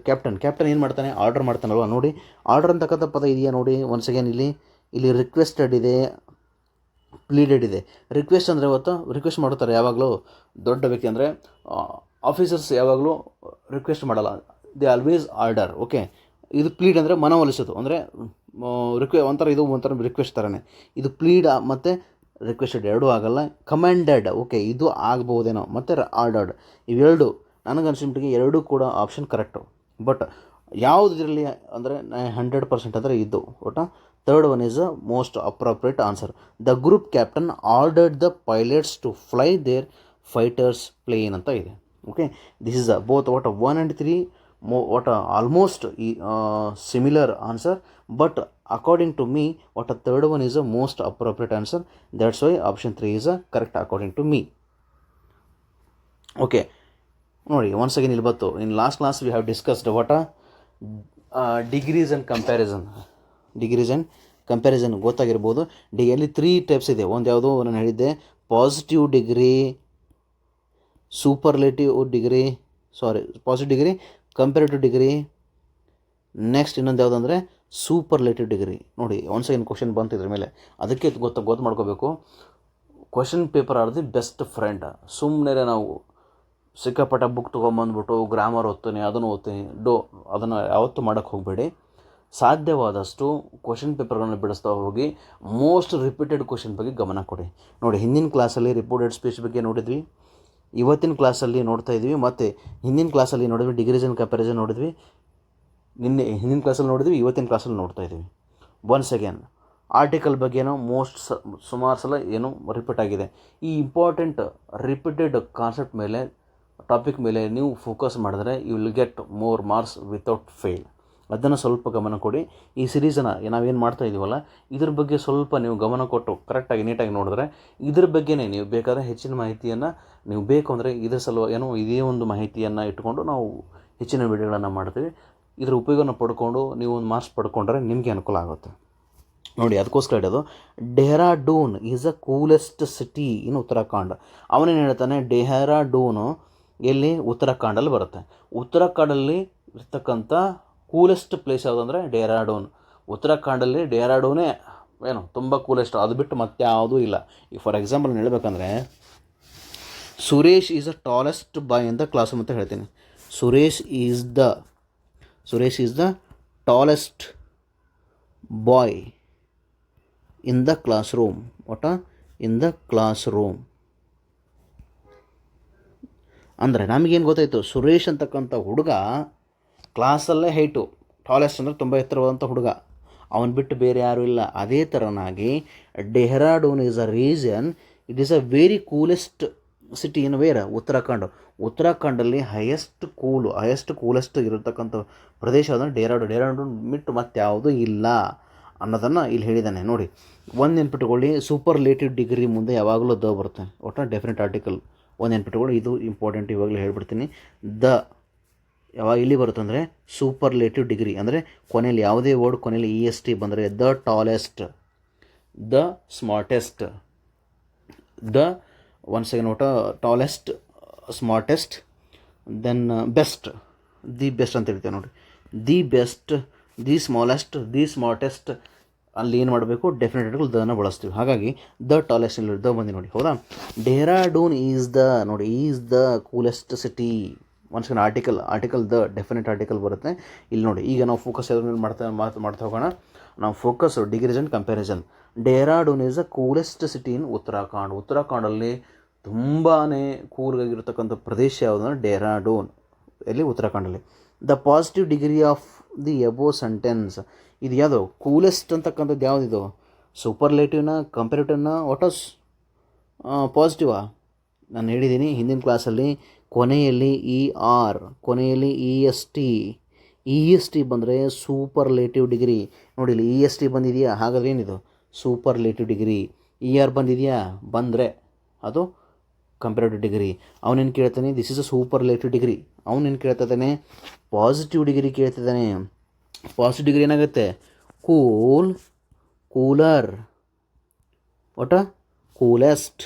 ಕ್ಯಾಪ್ಟನ್ ಏನು ಮಾಡ್ತಾನೆ, ಆರ್ಡರ್ ಮಾಡ್ತಾನಲ್ವ. ನೋಡಿ, ಆರ್ಡರ್ ಅಂತಕ್ಕಂಥ ಪದ ಇದೆಯಾ ನೋಡಿ. ಒನ್ಸ್ ಅಗೇನ್ ಇಲ್ಲಿ ರಿಕ್ವೆಸ್ಟೆಡ್ ಇದೆ, ಪ್ಲೀಡೆಡ್ ಇದೆ. ರಿಕ್ವೆಸ್ಟ್ ಅಂದರೆ ರಿಕ್ವೆಸ್ಟ್ ಮಾಡ್ತಾರೆ ಯಾವಾಗಲೂ ದೊಡ್ಡ ವ್ಯಕ್ತಿ, ಅಂದರೆ ಆಫೀಸರ್ಸ್ ಯಾವಾಗಲೂ ರಿಕ್ವೆಸ್ಟ್ ಮಾಡಲ್ಲ, ದೇ ಆಲ್ವೇಸ್ ಆರ್ಡರ್. ಓಕೆ, ಇದು ಪ್ಲೀಡ್ ಅಂದರೆ ಮನವೊಲಿಸೋದು, ಅಂದರೆ ಒಂಥರ ರಿಕ್ವೆಸ್ಟ್ ಥರನೇ. ಇದು ಪ್ಲೀಡ್ ಮತ್ತು ರಿಕ್ವೆಸ್ಟೆಡ್ ಎರಡೂ ಆಗಲ್ಲ. ಕಮೆಂಡೆಡ್, ಓಕೆ, ಇದು ಆಗ್ಬೋದೇನೋ, ಮತ್ತು ಆರ್ಡರ್ಡ್, ಇವೆರಡು ನನಗನ್ಸಿಮಟ್ಟಿಗೆ ಎರಡೂ ಕೂಡ ಆಪ್ಷನ್ ಕರೆಕ್ಟು. ಬಟ್ ಯಾವುದು ಇದರಲ್ಲಿ ಅಂದರೆ 100% ಅಂದರೆ ಇದು ಒಟ್ಟು third one is a most appropriate answer. The group captain ordered the pilots to fly their fighters plane ಅಂತ ಇದೆ. Okay, this is both what 1 and 3 what almost similar answer, but according to me what third one is a most appropriate answer. That's why option 3 is a correct according to me. Okay, ನೋಡಿ once again ಇಲ್ಲಿ ಬಂತು. In last class we have discussed what degrees and comparison ಗೊತ್ತಾಗಿರ್ಬೋದು. ಅಲ್ಲಿ 3 types ಇದೆ. ಒಂದು ಯಾವುದು ನಾನು ಹೇಳಿದ್ದೆ, positive degree, positive degree, comparative degree, next ಇನ್ನೊಂದು ಯಾವುದು ಅಂದರೆ ಸೂಪರ್ಲೇಟಿವ್ ಡಿಗ್ರಿ. ನೋಡಿ ಒನ್ಸ್ ಅಗೇನ್ ಕ್ವಶನ್ ಬಂತು ಇದ್ರ ಮೇಲೆ, ಅದಕ್ಕೆ ಗೊತ್ತು ಮಾಡ್ಕೋಬೇಕು. Question paper are the best friend. ಸುಮ್ಮನೆ ನಾವು ಸಿಕ್ಕಾಪಟ್ಟ ಬುಕ್ ತೊಗೊಂಬಂದ್ಬಿಟ್ಟು ಗ್ರಾಮರ್ ಓದ್ತೀನಿ, ಅದನ್ನು ಓದ್ತೀನಿ, ಅದನ್ನು ಯಾವತ್ತೂ ಮಾಡೋಕ್ಕೆ ಹೋಗಬೇಡಿ. ಸಾಧ್ಯವಾದಷ್ಟು ಕ್ವಶನ್ ಪೇಪರ್ಗಳನ್ನ ಬಿಡಿಸ್ತಾ ಹೋಗಿ ಮೋಸ್ಟ್ ರಿಪೀಟೆಡ್ ಕ್ವಶನ್ ಬಗ್ಗೆ ಗಮನ ಕೊಡಿ. ನೋಡಿ, ಹಿಂದಿನ ಕ್ಲಾಸಲ್ಲಿ ರಿಪೋರ್ಟೆಡ್ ಸ್ಪೀಚ್ ಬಗ್ಗೆ ನೋಡಿದ್ವಿ, ಇವತ್ತಿನ ಕ್ಲಾಸಲ್ಲಿ ನೋಡ್ತಾ ಇದ್ವಿ, ಮತ್ತು ಹಿಂದಿನ ಕ್ಲಾಸಲ್ಲಿ ನೋಡಿದ್ವಿ ಡಿಗ್ರೀಸ್ ಆ್ಯಂಡ್ ಕಂಪ್ಯಾರಿಸನ್ ನೋಡಿದ್ವಿ, ಹಿಂದಿನ ಕ್ಲಾಸಲ್ಲಿ ನೋಡಿದ್ವಿ, ಇವತ್ತಿನ ಕ್ಲಾಸಲ್ಲಿ ನೋಡ್ತಾ ಇದ್ವಿ. ಒನ್ಸ್ ಅಗೇನ್ ಆರ್ಟಿಕಲ್ ಬಗ್ಗೆನೋ ಸುಮಾರು ಸಲ ಏನೋ ರಿಪೀಟ್ ಆಗಿದೆ. ಈ ಇಂಪಾರ್ಟೆಂಟ್ ರಿಪೀಟೆಡ್ ಕಾನ್ಸೆಪ್ಟ್ ಮೇಲೆ, ಟಾಪಿಕ್ ಮೇಲೆ ನೀವು ಫೋಕಸ್ ಮಾಡಿದ್ರೆ you will get more marks without fail. ಅದನ್ನು ಸ್ವಲ್ಪ ಗಮನ ಕೊಡಿ. ಈ ಸಿರೀಸನ್ನು ನಾವೇನು ಮಾಡ್ತಾ ಇದ್ದೀವಲ್ಲ, ಇದ್ರ ಬಗ್ಗೆ ಸ್ವಲ್ಪ ನೀವು ಗಮನ ಕೊಟ್ಟು ಕರೆಕ್ಟಾಗಿ ನೀಟಾಗಿ ನೋಡಿದ್ರೆ ಇದ್ರ ಬಗ್ಗೆನೇ ನೀವು ಬೇಕಾದರೆ ಹೆಚ್ಚಿನ ಮಾಹಿತಿಯನ್ನು ನೀವು ಬೇಕು ಅಂದರೆ ಇದ್ರ ಇದೇ ಒಂದು ಮಾಹಿತಿಯನ್ನು ಇಟ್ಕೊಂಡು ನಾವು ಹೆಚ್ಚಿನ ವಿಡಿಯೋಗಳನ್ನು ಮಾಡ್ತೀವಿ. ಇದರ ಉಪಯೋಗನ ಪಡ್ಕೊಂಡು ನೀವು ಒಂದು ಮಾರ್ಕ್ಸ್ ಪಡ್ಕೊಂಡ್ರೆ ನಿಮಗೆ ಅನುಕೂಲ ಆಗುತ್ತೆ. ನೋಡಿ, ಅದಕ್ಕೋಸ್ಕರ ಹೇಳೋದು, Dehradun is a coolest city ಇನ್ ಉತ್ತರಾಖಂಡ್. ಅವನೇನು ಹೇಳ್ತಾನೆ, ಡೆಹ್ರಾಡೂನು ಎಲ್ಲಿ ಉತ್ತರಾಖಂಡಲ್ಲಿ ಬರುತ್ತೆ. ಉತ್ತರಾಖಂಡಲ್ಲಿ ಇರ್ತಕ್ಕಂಥ ಕೂಲೆಸ್ಟ್ ಪ್ಲೇಸ್ ಯಾವುದು ಅಂದರೆ ಡೆಹ್ರಾಡೂನ್. ಉತ್ತರಾಖಂಡಲ್ಲಿ ಡೆಹ್ರಾಡೂನೇ ತುಂಬ ಕೂಲೆಸ್ಟ್, ಅದು ಬಿಟ್ಟು ಮತ್ತೆ ಯಾವುದೂ ಇಲ್ಲ. ಈಗ ಫಾರ್ ಎಕ್ಸಾಂಪಲ್ ನಾನು ಹೇಳ್ಬೇಕಂದ್ರೆ, Suresh is the tallest boy in the class room ಅಂತ ಹೇಳ್ತೀನಿ. Suresh is the tallest boy in the class room. In the class room ಅಂದರೆ ನಮಗೇನು ಗೊತ್ತಾಯಿತು, ಸುರೇಶ್ ಅಂತಕ್ಕಂಥ ಹುಡುಗ ಕ್ಲಾಸಲ್ಲೇ ಹೈಟು, ಟಾಲೆಸ್ಟ್ ಅಂದರೆ ತುಂಬ ಎತ್ತರವಾದಂಥ ಹುಡುಗ, ಅವನು ಬಿಟ್ಟು ಬೇರೆ ಯಾರೂ ಇಲ್ಲ. ಅದೇ ಥರನಾಗಿ Dehradun is a region, it is a very coolest city in where ಉತ್ತರಾಖಂಡಲ್ಲಿ ಹೈಯೆಸ್ಟ್ ಕೂಲೆಸ್ಟ್ ಇರತಕ್ಕಂಥ ಪ್ರದೇಶ ಅಂದರೆ ಡೆಹ್ರಾಡೂನ್ ಬಿಟ್ಟು ಮತ್ತೆ ಯಾವುದೂ ಇಲ್ಲ ಅನ್ನೋದನ್ನು ಇಲ್ಲಿ ಹೇಳಿದ್ದಾನೆ. ನೋಡಿ, ಒಂದು ನೆನ್ಪಿಟ್ಕೊಳ್ಳಿ, ಸೂಪರ್ಲೇಟಿವ್ ಡಿಗ್ರಿ ಮುಂದೆ ಯಾವಾಗಲೂ ದ ಬರುತ್ತೆ. ಡೆಫಿನೆಟ್ ಆರ್ಟಿಕಲ್ ಒಂದು ನೆನ್ಪಿಟ್ಕೊಳ್ಳಿ, ಇದು ಇಂಪಾರ್ಟೆಂಟ್, ಇವಾಗಲೇ ಹೇಳ್ಬಿಡ್ತೀನಿ. ಯಾವಾಗ ಇಲ್ಲಿ ಬರುತ್ತೆ ಅಂದರೆ ಸೂಪರ್ಲೇಟಿವ್ ಡಿಗ್ರಿ ಅಂದರೆ ಕೊನೆಯಲ್ಲಿ ಯಾವುದೇ ವರ್ಡ್ ಕೊನೆಯಲ್ಲಿ EST ಬಂದರೆ the tallest, the smartest, once again tallest, smartest, then best, the best ಅಂತ ಹೇಳ್ತೇವೆ. ನೋಡಿ, the best, the smallest, the smartest, ಅಲ್ಲಿ ಏನು ಮಾಡಬೇಕು, ಡೆಫಿನೆಟ್ ಆರ್ಟಿಕಲ್ ದನ ಬಳಸ್ತೀವಿ. ಹಾಗಾಗಿ ದ ಟಾಲೆಸ್ಟ್ ಇಲ್ಲಿ ದ ಬಂದು ನೋಡಿ, ಹೌದಾ. Dehradun is the coolest city. Once article the definite article ಬರುತ್ತೆ ಇಲ್ಲಿ. ನೋಡಿ, ಈಗ ನಾವು ಫೋಕಸ್ ಯಾವ್ದ್ರ ಮೇಲೆ ಮಾಡ್ತಾ ಹೋಗೋಣ. ನಾವು focus degrees and comparison. Dehradun is a coolest city in ಉತ್ತರಾಖಂಡಲ್ಲಿ ತುಂಬಾ ಕೂಲ್ಗಾಗಿರ್ತಕ್ಕಂಥ ಪ್ರದೇಶ ಯಾವುದಂದ್ರೆ ಡೆಹ್ರಾಡೂನ್, ಎಲ್ಲಿ ಉತ್ತರಾಖಂಡಲ್ಲಿ. The positive degree of the above sentence, ಇದು ಯಾವುದು ಕೂಲೆಸ್ಟ್ ಅಂತಕ್ಕಂಥದ್ದು ಯಾವುದಿದು, ಸೂಪರ್ಲೇಟಿವ್ನ, ಕಂಪ್ಯಾರಿಟಿವ್ನ, ಪಾಸಿಟಿವಾ? ನಾನು ಹೇಳಿದ್ದೀನಿ ಹಿಂದಿನ ಕ್ಲಾಸಲ್ಲಿ, ಕೊನೆಯಲ್ಲಿ ಕೊನೆಯಲ್ಲಿ EST ಬಂದರೆ ಸೂಪರ್ಲೇಟಿವ್ ಡಿಗ್ರಿ. ನೋಡಿ, ಇಲ್ಲಿ EST ಬಂದಿದೆಯಾ, ಹಾಗಾದ್ರೆ ಏನಿದು ಸೂಪರ್ಲೇಟಿವ್ ಡಿಗ್ರಿ. ER ಬಂದಿದೆಯಾ, ಬಂದರೆ ಅದು ಕಂಪ್ಯಾರಿಟಿವ್ ಡಿಗ್ರಿ. ಅವನೇನು ಕೇಳ್ತಾನೆ, this is a superlative degree. ಅವನೇನು ಕೇಳ್ತಿದ್ದಾನೆ, ಪಾಸಿಟಿವ್ ಡಿಗ್ರಿ ಕೇಳ್ತಿದ್ದಾನೆ. ಪಾಸಿಟಿವ್ ಡಿಗ್ರಿ ಏನಾಗುತ್ತೆ, ಕೂಲರ್, ಕೂಲೆಸ್ಟ್.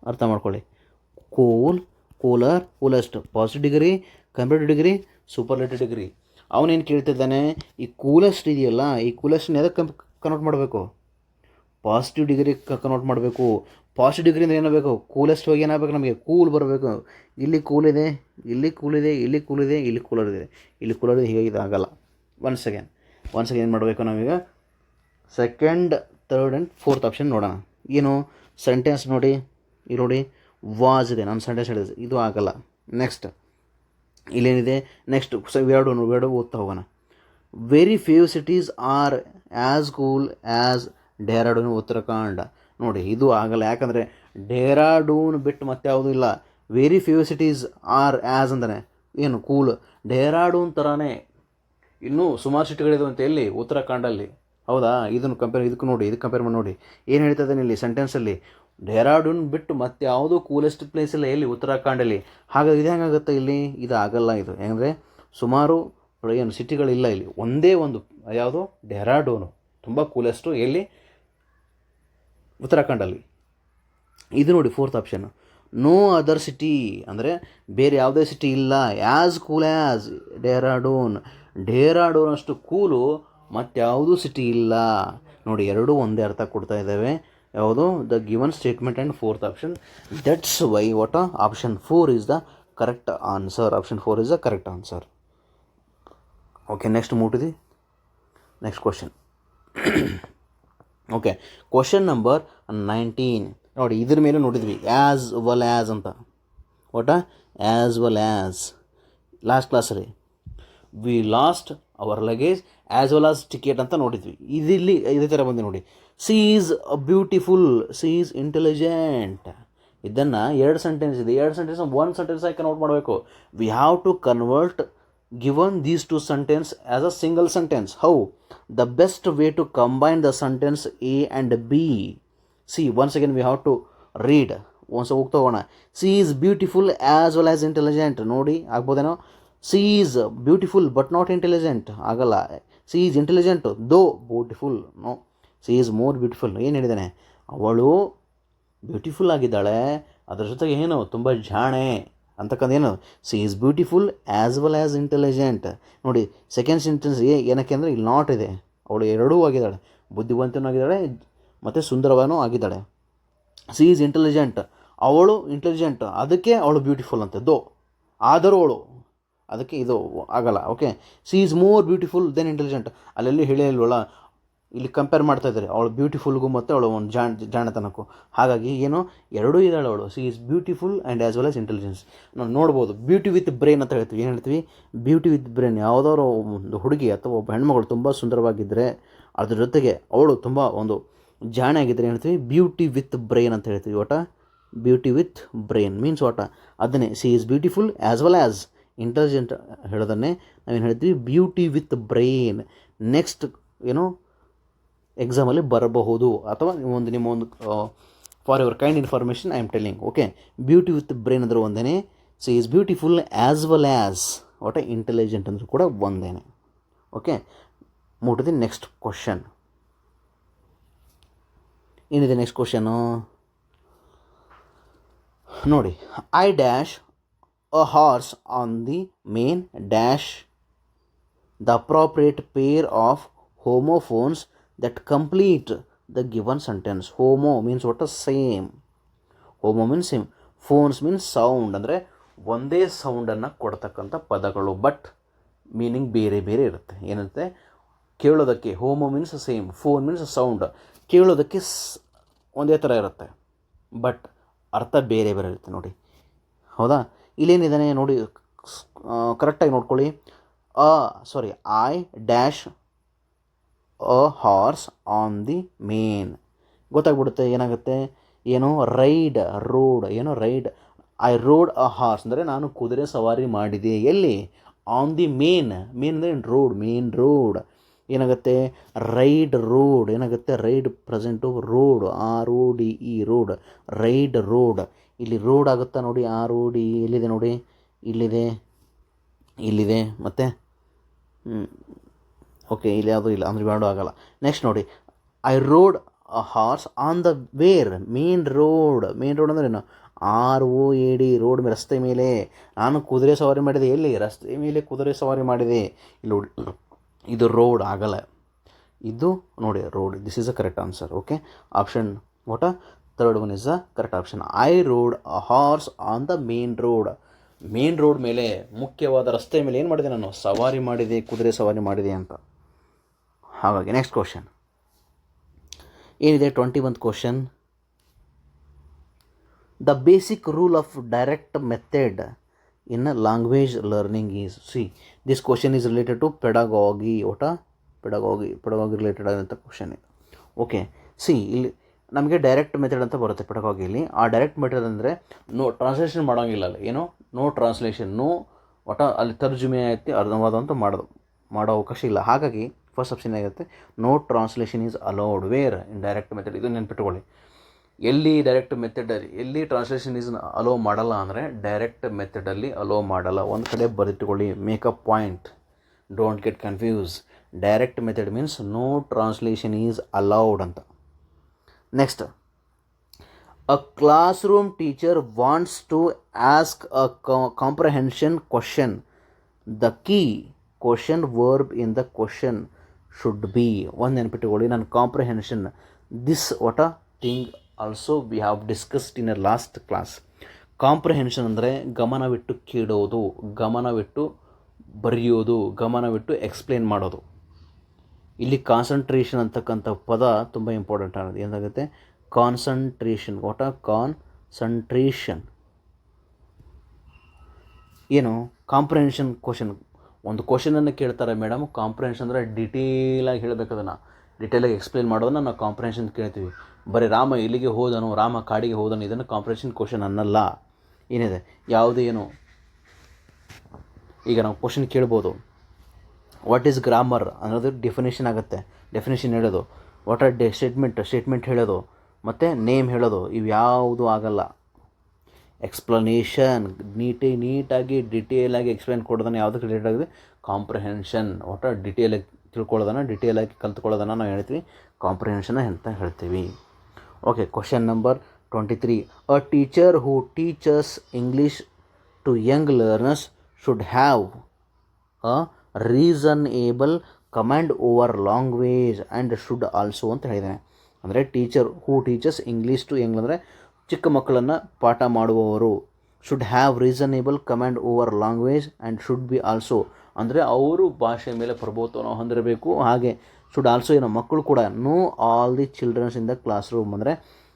ಅರ್ಥ ಮಾಡ್ಕೊಳ್ಳಿ, coolest, positive degree, comparative degree, superlative degree. ಅವನೇನು ಕೇಳ್ತಿದ್ದಾನೆ, ಈ ಕೂಲೆಸ್ಟ್ ಇದೆಯಲ್ಲ, ಈ ಕೂಲೆಸ್ಟ್ನ ಎದಕ್ಕೆ ಕನ್ವರ್ಟ್ ಮಾಡಬೇಕು, ಪಾಸಿಟಿವ್ ಡಿಗ್ರಿ ಕನ್ವರ್ಟ್ ಮಾಡಬೇಕು. ಪಾಸಿಟಿವ್ ಡಿಗ್ರಿಯಿಂದ ಏನಾಗಬೇಕು, ಕೂಲೆಸ್ಟ್ ಹೋಗಿ ಏನಾಗಬೇಕು, ನಮಗೆ ಕೂಲ್ ಬರಬೇಕು. ಇಲ್ಲಿ ಕೂಲಿದೆ, ಇಲ್ಲಿ ಕೂಲಿದೆ, ಇಲ್ಲಿ ಕೂಲಿದೆ, ಇಲ್ಲಿ ಕೂಲರ್ ಇದೆ, ಇಲ್ಲಿ ಕೂಲರ್ ಇದೆ, ಹೀಗಾಗಿ ಇದಾಗಲ್ಲ. ಒನ್ಸ್ ಅಗೇನ್ ಏನು ಮಾಡಬೇಕು ನಾವೀಗ, second, third and fourth option ನೋಡೋಣ. ಏನು ಸೆಂಟೆನ್ಸ್ ನೋಡಿ, ಇಲ್ಲಿ ನೋಡಿ, ವಾಸ್ ಇದೆ, ನಾನು ಸೆಂಟೆನ್ಸ್ ಹೇಳಿದೆ, ಇದು ಆಗಲ್ಲ. ನೆಕ್ಸ್ಟ್ ಇಲ್ಲೇನಿದೆ, ನೆಕ್ಸ್ಟ್ ಇವೆರಡು ಓದ್ತಾ ಹೋಗೋಣ. Very few cities are as cool as Dehradun Uttarakhand. ನೋಡಿ ಇದು ಆಗಲ್ಲ, ಯಾಕಂದರೆ ಡೆಹ್ರಾಡೂನ್ ಬಿಟ್ಟು ಮತ್ತೆ ಯಾವುದೂ ಇಲ್ಲ. Very few cities are as ಅಂದರೆ ಏನು ಕೂಲ್, ಡೆಹ್ರಾಡೂನ್ ಥರನೇ ಇನ್ನೂ ಸುಮಾರು ಸಿಟಿಗಳಿದೆ ಅಂತ ಎಲ್ಲಿ, ಉತ್ತರಾಖಂಡಲ್ಲಿ. ಹೌದಾ, ಇದಕ್ಕೆ ನೋಡಿ, ಇದಕ್ಕೆ ಕಂಪೇರ್ ಮಾಡಿ ನೋಡಿ ಏನು ಹೇಳ್ತದೆ ಇಲ್ಲಿ ಸೆಂಟೆನ್ಸಲ್ಲಿ. ಡೆಹ್ರಾಡೂನ್ ಬಿಟ್ಟು ಮತ್ತೆ ಯಾವುದೂ ಕೂಲೆಸ್ಟ್ ಪ್ಲೇಸ್ ಇಲ್ಲ ಎಲ್ಲಿ, ಉತ್ತರಾಖಂಡಲ್ಲಿ. ಹಾಗಾಗಿ ಇದು ಹೆಂಗಾಗುತ್ತೆ ಇಲ್ಲಿ, ಇದು ಆಗಲ್ಲ. ಇದು ಹೆಂಗಂದರೆ ಸುಮಾರು ಏನು ಸಿಟಿಗಳಿಲ್ಲ ಇಲ್ಲಿ, ಒಂದೇ ಒಂದು ಯಾವುದು, ಡೆಹ್ರಾಡೂನು ತುಂಬ ಕೂಲೆಸ್ಟು ಎಲ್ಲಿ, ಉತ್ತರಾಖಂಡಲ್ಲಿ. ಇದು ನೋಡಿ fourth option. No other city ಅಂದರೆ ಬೇರೆ ಯಾವುದೇ ಸಿಟಿ ಇಲ್ಲ as cool as Dehradun. Dehradun ಅಷ್ಟು ಕೂಲು ಮತ್ಯಾವುದೂ ಸಿಟಿ ಇಲ್ಲ. ನೋಡಿ ಎರಡೂ ಒಂದೇ ಅರ್ಥ ಕೊಡ್ತಾ ಇದ್ದಾವೆ. ಯಾವುದು, the given statement and fourth option. That's why what option 4 is the correct answer. Option 4 is the correct answer. Okay, next move to the next question. Okay, question number 19. ನೋಡಿ ಇದ್ರ ಮೇಲೆ ನೋಡಿದ್ವಿ ಆ್ಯಸ್ ವೆಲ್ ಆ್ಯಸ್ ಅಂತ. What as well as last ಕ್ಲಾಸಲ್ಲಿ we lost our luggage as well as ticket ಅಂತ ನೋಡಿದ್ವಿ. ಇದಿಲ್ಲಿ ಇದೇ ಥರ ಬಂದು ನೋಡಿ, she is beautiful, she is intelligent. ಇದನ್ನು ಎರಡು ಸೆಂಟೆನ್ಸ್ ಇದೆ, ಎರಡು ಸೆಂಟೆನ್ಸ್ ಒಂದು ಸೆಂಟೆನ್ಸ್ ಆಗಿ ಕನ್ವರ್ಟ್ ಮಾಡಬೇಕು. We have to convert given these two sentences as a single sentence. How? The best way to combine the sentence A and B. See, once again we have to read. once ಹೋಗ್ತಾ ಹೋಗೋಣ. She is beautiful as well as intelligent. ನೋಡಿ ಆಗ್ಬೋದೇನೋ. She is beautiful but not intelligent. ಆಗಲ್ಲ. She is intelligent though beautiful. No. She is more beautiful. ಏನು ಹೇಳಿದ್ದಾನೆ, ಅವಳು beautiful ಆಗಿದ್ದಾಳೆ, ಅದರ ಜೊತೆಗೆ ಏನು ತುಂಬ ಜಾಣೆ ಅಂತಕ್ಕಂಥ ಏನು, C is beautiful as well as intelligent. ನೋಡಿ ಸೆಕೆಂಡ್ ಸೆಂಟೆನ್ಸ್ ಏನಕ್ಕೆ ಅಂದರೆ ಇಲ್ಲಿ ನಾಟ್ ಇದೆ. ಅವಳು ಎರಡೂ ಆಗಿದ್ದಾಳೆ, ಬುದ್ಧಿವಂತನೂ ಆಗಿದ್ದಾಳೆ ಮತ್ತು ಸುಂದರವನೂ ಆಗಿದ್ದಾಳೆ. ಸಿ ಈಸ್ ಇಂಟೆಲಿಜೆಂಟ್, ಅವಳು ಇಂಟೆಲಿಜೆಂಟ್, ಅದಕ್ಕೆ ಅವಳು ಬ್ಯೂಟಿಫುಲ್ ಅಂತೆ. ಆದರೂ ಅವಳು ಅದಕ್ಕೆ ಇದು ಆಗಲ್ಲ. Okay, she is more beautiful than intelligent. ಅಲ್ಲೆಲ್ಲಿ ಹೇಳಿಲ್ವಲ್ಲ, ಇಲ್ಲಿ ಕಂಪೇರ್ ಮಾಡ್ತಾ ಇದ್ದಾರೆ ಅವಳು ಬ್ಯೂಟಿಫುಲ್ಗೂ ಮತ್ತು ಅವಳು ಒಂದು ಜಾಣತನಕ್ಕೂ. ಹಾಗಾಗಿ ಏನು ಎರಡೂ ಇದ್ದಾಳೆ ಅವಳು. C is beautiful and as well as intelligence. ನಾವು ನೋಡ್ಬೋದು ಬ್ಯೂಟಿ ವಿತ್ ಬ್ರೈನ್ ಅಂತ ಹೇಳ್ತೀವಿ. ಏನು ಹೇಳ್ತೀವಿ, ಬ್ಯೂಟಿ ವಿತ್ ಬ್ರೈನ್. ಯಾವುದಾದ್ರು ಒಂದು ಹುಡುಗಿ ಅಥವಾ ಒಬ್ಬ ಹೆಣ್ಮಗಳು ತುಂಬ ಸುಂದರವಾಗಿದ್ದರೆ ಅದ್ರ ಜೊತೆಗೆ ಅವಳು ತುಂಬ ಒಂದು ಜಾಣೆ ಆಗಿದ್ದರೆ ಏನು ಹೇಳ್ತೀವಿ, ಬ್ಯೂಟಿ ವಿತ್ ಬ್ರೈನ್ ಅಂತ ಹೇಳ್ತೀವಿ. ಒಟ ಬ್ಯೂಟಿ ವಿತ್ ಬ್ರೈನ್ ಮೀನ್ಸ್ ಒಟ ಅದನ್ನೇ she is beautiful as well as intelligent ಹೇಳೋದನ್ನೇ ನಾವೇನು ಹೇಳ್ತೀವಿ, ಬ್ಯೂಟಿ ವಿತ್ ಬ್ರೈನ್. ನೆಕ್ಸ್ಟ್ ಏನು ಎಕ್ಸಾಮಲ್ಲಿ ಬರಬಹುದು, ಅಥವಾ ನಿಮ್ಮ ಒಂದು for your kind information I am telling. Okay, beauty with brain ಅಂದ್ರೆ ಒಂದೇ, she is beautiful as well as what intelligent ಅಂದರೂ ಕೂಡ ಒಂದೇ. Okay, move to the next question. ಏನಿದೆ ನೆಕ್ಸ್ಟ್ ಕ್ವಶನು ನೋಡಿ. I dash a horse on the main dash the appropriate pair of homophones that complete the given sentence. Homo means what? Same. Homo means same. Phones means sound. ಅಂದರೆ ಒಂದೇ ಸೌಂಡನ್ನು ಕೊಡ್ತಕ್ಕಂಥ ಪದಗಳು, but meaning ಬೇರೆ ಬೇರೆ ಇರುತ್ತೆ. ಏನಂತೆ ಕೇಳೋದಕ್ಕೆ homo means same, phone means sound. ಕೇಳೋದಕ್ಕೆ ಒಂದೇ ಥರ ಇರುತ್ತೆ, ಬಟ್ ಅರ್ಥ ಬೇರೆ ಬೇರೆ ಇರುತ್ತೆ. ನೋಡಿ ಹೌದಾ, ಇಲ್ಲೇನಿದ್ದಾನೆ ನೋಡಿ, ಕರೆಕ್ಟಾಗಿ ನೋಡ್ಕೊಳ್ಳಿ. I dash a horse on the main. ಗೊತ್ತಾಗ್ಬಿಡುತ್ತೆ ಏನಾಗುತ್ತೆ, ಏನೋ ರೈಡ್ ರೋಡ್, ಏನೋ ride. I rode a horse ಅಂದರೆ ನಾನು ಕುದುರೆ ಸವಾರಿ ಮಾಡಿದೆ. ಎಲ್ಲಿ, ಆನ್ ದಿ ಮೇನ್. ಮೇನ್ ಅಂದರೆ ರೋಡ್, ಮೇನ್ ರೋಡ್. ಏನಾಗುತ್ತೆ, ರೈಡ್ ರೋಡ್. ಏನಾಗುತ್ತೆ, ride present rode, RODE rode, ride rode. ಇಲ್ಲಿ ರೋಡ್ ಆಗುತ್ತಾ ನೋಡಿ, RODE ಎಲ್ಲಿದೆ ನೋಡಿ, ಇಲ್ಲಿದೆ ಮತ್ತು ಓಕೆ, ಇಲ್ಲಿ ಯಾವುದೂ ಇಲ್ಲ ಅಂದರೆ ಬೇಡ ಆಗಲ್ಲ. ನೆಕ್ಸ್ಟ್ ನೋಡಿ, I rode a horse on the where main road. Main road ಅಂದರೆ ಏನು, ROAD ರೋಡ್, ರಸ್ತೆ ಮೇಲೆ ನಾನು ಕುದುರೆ ಸವಾರಿ ಮಾಡಿದೆ. ಎಲ್ಲಿ, ರಸ್ತೆ ಮೇಲೆ ಕುದುರೆ ಸವಾರಿ ಮಾಡಿದೆ. ಇಲ್ಲಿ ನೋಡಿ, ಇದು ರೋಡ್ ಆಗಲ್ಲ, ಇದು ನೋಡಿ road. This is a correct answer. Okay, option what a third one is the correct option. I rode a horse on the main road. Main road ಮೇಲೆ, ಮುಖ್ಯವಾದ ರಸ್ತೆ ಮೇಲೆ ಏನು ಮಾಡಿದೆ, ನಾನು ಸವಾರಿ ಮಾಡಿದೆ, ಕುದುರೆ ಸವಾರಿ ಮಾಡಿದೆ ಅಂತ. ಹಾಗಾಗಿ ನೆಕ್ಸ್ಟ್ ಕ್ವಶನ್ ಏನಿದೆ, 21th question. The basic rule of direct method in a language learning is. See, this question is related to pedagogy. What a pedagogy related ಆದಂಥ ಕ್ವಶನ್ ಇದು. ಓಕೆ, ಸಿ ಇಲ್ಲಿ ನಮಗೆ ಡೈರೆಕ್ಟ್ ಮೆಥಡ್ ಅಂತ ಬರುತ್ತೆ ಪೆಡಗಾಗಿಲಿ. ಆ direct method ಅಂದರೆ translation ಮಾಡೋಂಗಿಲ್ಲ ಅಲ್ಲಿ, ಏನೋ ಟ್ರಾನ್ಸ್ಲೇಷನ್, ಒಟ್ಟು ಅಲ್ಲಿ ತರ್ಜುಮೆ ಐತಿ, ಅರ್ಧವಾದ ಅಂತ ಮಾಡೋ ಅವಕಾಶ ಇಲ್ಲ. ಹಾಗಾಗಿ ಫಸ್ಟ್ ಆಪ್ಷನ್ ಆಗಿರುತ್ತೆ no translation is allowed where in direct method. ಇದು ನೆನ್ಪಿಟ್ಕೊಳ್ಳಿ, ಎಲ್ಲಿ ಡೈರೆಕ್ಟ್ ಮೆಥಡ್, ಎಲ್ಲಿ ಟ್ರಾನ್ಸ್ಲೇಷನ್ ಈಸ್ ಅಲೋ ಮಾಡಲ್ಲ ಅಂದರೆ ಡೈರೆಕ್ಟ್ ಮೆಥಡಲ್ಲಿ ಅಲೋ ಮಾಡಲ್ಲ. ಒಂದು ಕಡೆ ಬರೆದಿಟ್ಕೊಳ್ಳಿ, make a point, don't get confuse. Direct method means no translation is allowed ಅಂತ. Next, a class room teacher wants to ask a comprehension question. The key question verb in the question should be. ಒಂದು ನೆನಪಿಟ್ಟುಕೊಳ್ಳಿ, ನಾನು comprehension, this what a thing also we have discussed in a last class. Comprehension ಅಂದರೆ ಗಮನವಿಟ್ಟು ಕೇಳೋದು, ಗಮನವಿಟ್ಟು ಬರೆಯೋದು, ಗಮನವಿಟ್ಟು explain ಮಾಡೋದು. ಇಲ್ಲಿ ಕಾನ್ಸಂಟ್ರೇಷನ್ ಅಂತಕ್ಕಂಥ ಪದ ತುಂಬ ಇಂಪಾರ್ಟೆಂಟ್ ಆಗೋದು. ಏನಾಗುತ್ತೆ? ಕಾನ್ಸಂಟ್ರೇಷನ್. ವಾಟ್ ಅ ಕಾನ್ಸಂಟ್ರೇಷನ್ ಏನು? Comprehension question. ಒಂದು ಕ್ವಶನನ್ನು ಕೇಳ್ತಾರೆ ಮೇಡಮ್, ಕಾಂಪ್ರಹೆನ್ಷನ್ ಅಂದರೆ ಡಿಟೇಲಾಗಿ ಹೇಳಬೇಕು, ಅದನ್ನು ಡಿಟೇಲಾಗಿ ಎಕ್ಸ್ಪ್ಲೇನ್ ಮಾಡೋದನ್ನು ನಾವು ಕಾಂಪ್ರಹೆನ್ಷನ್ ಕೇಳ್ತೀವಿ. ಬರೀ ರಾಮ ಇಲ್ಲಿಗೆ ಹೋದನು, ರಾಮ ಕಾಡಿಗೆ ಹೋದನು, ಇದನ್ನು ಕಾಂಪ್ರಹೆನ್ಷನ್ ಕ್ವಶನ್ ಅನ್ನಲ್ಲ. ಏನಿದೆ, ಯಾವುದೇ ಏನು, ಈಗ ನಾವು ಕ್ವಶನ್ ಕೇಳ್ಬೋದು, ವಾಟ್ ಈಸ್ ಗ್ರಾಮರ್ ಅನ್ನೋದು ಡೆಫಿನೇಷನ್ ಆಗುತ್ತೆ, ಡೆಫಿನೇಷನ್ ಹೇಳೋದು. ವಾಟ್ ಆರ್ ಸ್ಟೇಟ್ಮೆಂಟ್ ಹೇಳೋದು, ಮತ್ತು ನೇಮ್ ಹೇಳೋದು, ಇವು ಯಾವುದು ಆಗಲ್ಲ. ಎಕ್ಸ್ಪ್ಲನೇಷನ್, ನೀಟಾಗಿ ಡಿಟೇಲಾಗಿ ಎಕ್ಸ್ಪ್ಲೇನ್ ಕೊಡೋದನ್ನು ಯಾವುದಕ್ಕೆ ರಿಲೇಟೆಡ್ ಆಗಿದೆ? ಕಾಂಪ್ರಹೆನ್ಷನ್. ಒಟ್ಟು ಡಿಟೇಲಾಗಿ ತಿಳ್ಕೊಳ್ಳೋದನ್ನು, ಡಿಟೇಲಾಗಿ ಕಲ್ತ್ಕೊಳ್ಳೋದನ್ನು ನಾವು ಹೇಳ್ತೀವಿ ಕಾಂಪ್ರಹೆನ್ಷನ್ ಅಂತ ಹೇಳ್ತೀವಿ. Okay, question number 23. A teacher who teaches English to young learners should have a reasonable command over language and should also ಅಂತ ಹೇಳಿದ್ದೇನೆ. ಅಂದರೆ teacher who teaches English to young ಅಂದರೆ ಚಿಕ್ಕ ಮಕ್ಕಳನ್ನು ಪಾಠ ಮಾಡುವವರು, should have reasonable command over language and should be also ಅಂದರೆ ಅವರು ಭಾಷೆ ಮೇಲೆ ಪ್ರಭುತ್ವವನ್ನು ಹೊಂದಿರಬೇಕು. ಹಾಗೆ ಶುಡ್ ಆಲ್ಸೋ ಏನೋ ಮಕ್ಕಳು ಕೂಡ, know all the childrens in the class room ಅಂದರೆ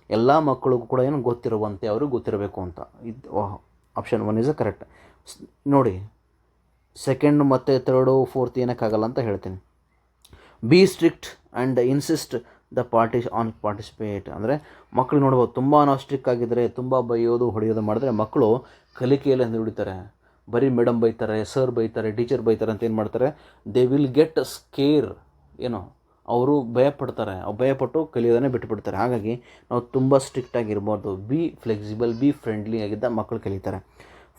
ಎಲ್ಲ ಮಕ್ಕಳಿಗೂ ಕೂಡ ಏನು ಗೊತ್ತಿರುವಂತೆ ಅವರು ಗೊತ್ತಿರಬೇಕು ಅಂತ. ಇದು ಆಪ್ಷನ್ 1 ಇಸ್ ಅ ಕರೆಕ್ಟ್. ನೋಡಿ, ಸೆಕೆಂಡ್ ಮತ್ತು ಥರ್ಡು ಫೋರ್ತ್ ಏನಕ್ಕಾಗಲ್ಲ ಅಂತ ಹೇಳ್ತೀನಿ. B strict and insist the participate ಅಂದರೆ ಮಕ್ಕಳು ನೋಡ್ಬೋದು, ತುಂಬ ನಾವು ಸ್ಟ್ರಿಕ್ ಆಗಿದ್ದರೆ, ತುಂಬ ಬೈಯೋದು ಹೊಡೆಯೋದು ಮಾಡಿದ್ರೆ ಮಕ್ಕಳು ಕಲಿಕೆಯಲ್ಲಿ ಹಿಂದುಳಿತಾರೆ. ಬರೀ ಮೇಡಮ್ ಬೈತಾರೆ, ಸರ್ ಬೈತಾರೆ, ಟೀಚರ್ ಬೈತಾರೆ ಅಂತ ಏನು ಮಾಡ್ತಾರೆ? ದೇ ವಿಲ್ ಗೆಟ್ ಸ್ಕೇರ್, ಏನೋ ಅವರು ಭಯಪಡ್ತಾರೆ, ಭಯಪಟ್ಟು ಕಲಿಯೋದನ್ನೇ ಬಿಟ್ಟುಬಿಡ್ತಾರೆ. ಹಾಗಾಗಿ ನಾವು ತುಂಬ ಸ್ಟ್ರಿಕ್ಟಾಗಿರ್ಬಾರ್ದು. ಬಿ ಫ್ಲೆಕ್ಸಿಬಲ್, ಬಿ ಫ್ರೆಂಡ್ಲಿ ಆಗಿದ್ದ ಮಕ್ಕಳು ಕಲಿತಾರೆ.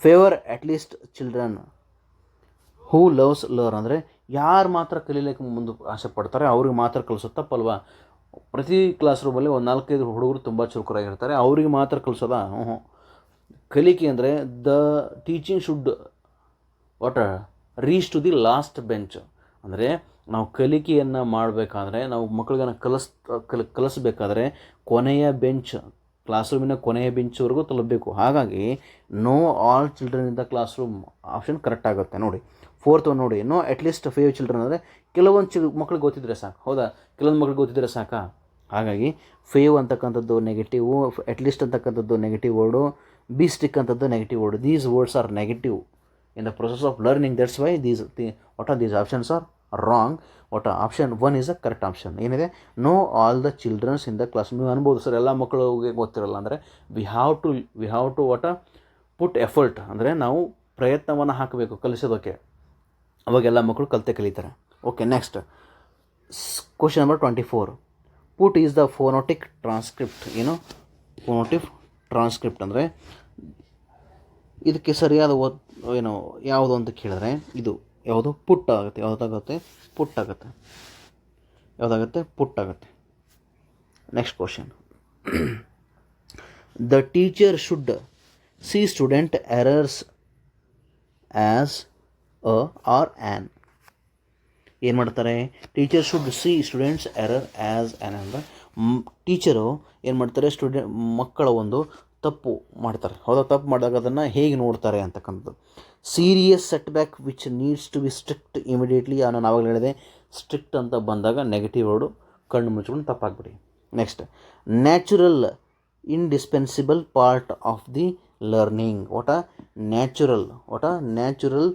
ಫೇವರ್ ಅಟ್ಲೀಸ್ಟ್ ಚಿಲ್ಡ್ರನ್ ಹೂ ಲವ್ಸ್ ಲರ್ನ್ ಅಂದರೆ ಯಾರು ಮಾತ್ರ ಕಲೀಲಿಕ್ಕೆ ಮುಂದೆ ಆಸೆ ಪಡ್ತಾರೆ ಅವ್ರಿಗೆ ಮಾತ್ರ ಕಲಿಸೋದು ತಪ್ಪಲ್ವಾ? ಪ್ರತಿ ಕ್ಲಾಸ್ ರೂಮಲ್ಲಿ ಒಂದು 4-5 ಹುಡುಗರು ತುಂಬ ಚುರುಕರಾಗಿರ್ತಾರೆ, ಅವ್ರಿಗೆ ಮಾತ್ರ ಕಲಿಸೋದಾ? ಕಲಿಕೆ ಅಂದರೆ the teaching should what reach to the last bench. ಅಂದರೆ ನಾವು ಕಲಿಕೆಯನ್ನು ಮಾಡಬೇಕಾದ್ರೆ, ನಾವು ಮಕ್ಕಳಿಗೆ ಕಲಿಸ್ಬೇಕಾದ್ರೆ ಕೊನೆಯ ಬೆಂಚ್, ಕ್ಲಾಸ್ ರೂಮಿನ ಕೊನೆಯ ಬೆಂಚ್ವರೆಗೂ ತಲುಪಬೇಕು. ಹಾಗಾಗಿ know all children in the class room option correct ಆಗುತ್ತೆ. ನೋಡಿ, ಫೋರ್ತ್ ಒಂದು ನೋಡಿ, ನೋ ಅಟ್ಲೀಸ್ಟ್ ಫೇವ್ ಚಿಲ್ಡ್ರನ್ ಅಂದರೆ ಕೆಲವೊಂದು ಮಕ್ಳಿಗೆ ಗೊತ್ತಿದ್ರೆ ಸಾಕು. ಹೌದಾ? ಕೆಲವೊಂದು ಮಕ್ಳಿಗೆ ಗೊತ್ತಿದ್ರೆ ಸಾಕಾ? ಹಾಗಾಗಿ ಫೇವ್ ಅಂತಕ್ಕಂಥದ್ದು ನೆಗೆಟಿವು, ಅಟ್ಲೀಸ್ಟ್ ಅಂತಕ್ಕಂಥದ್ದು ನೆಗೆಟಿವ್ ವರ್ಡು, ಬಿ ಸ್ಟಿಕ್ ಅಂತದ್ದು negative word. These words are negative in the process of learning. That's why what are these options are wrong. What option 1 is a correct option. ಏನಿದೆ? No all the children in the class. ನೀವು ಅನ್ಬೋದು sir ಎಲ್ಲ ಮಕ್ಕಳಿಗೆ ಗೊತ್ತಿರಲ್ಲ ಅಂದರೆ we have to what put effort ಅಂದರೆ ನಾವು ಪ್ರಯತ್ನವನ್ನು ಹಾಕಬೇಕು ಕಲಿಸೋದಕ್ಕೆ, ಅವಾಗೆಲ್ಲ ಮಕ್ಕಳು ಕಲಿತಾರೆ. Okay, next question number 24. Put is the phonetic transcript. ಏನು ಫೋನೋಟಿಕ್ ಟ್ರಾನ್ಸ್ಕ್ರಿಪ್ಟ್ ಅಂದರೆ ಇದಕ್ಕೆ ಸರಿಯಾದ ಏನು ಯಾವುದು ಅಂತ ಕೇಳಿದ್ರೆ ಇದು ಯಾವುದು? ಪುಟ್ ಆಗುತ್ತೆ. ಯಾವುದಾಗುತ್ತೆ? ಪುಟ್ ಆಗುತ್ತೆ. ಯಾವುದಾಗುತ್ತೆ? ಪುಟ್ ಆಗುತ್ತೆ. Next question. The teacher should see student errors as a or an. ಏನು ಮಾಡ್ತಾರೆ? Teacher should see students error as an ಅಂದರೆ ಟೀಚರು ಏನು ಮಾಡ್ತಾರೆ? ಮಕ್ಕಳ ಒಂದು ತಪ್ಪು ಮಾಡ್ತಾರೆ. ಹೌದಾ? ತಪ್ಪು ಮಾಡಿದಾಗ ಅದನ್ನು ಹೇಗೆ ನೋಡ್ತಾರೆ ಅಂತಕ್ಕಂಥದ್ದು. Serious set back which needs to be strict immediately. ನಾನು ಆವಾಗಲೇ ಹೇಳಿದೆ, ಸ್ಟ್ರಿಕ್ಟ್ ಅಂತ ಬಂದಾಗ ನೆಗೆಟಿವ್ ವರ್ಡು ಕಣ್ಣು ಮುಚ್ಕೊಂಡು ತಪ್ಪಾಗ್ಬಿಡಿ. Next, natural indispensable part of the learning. What natural what natural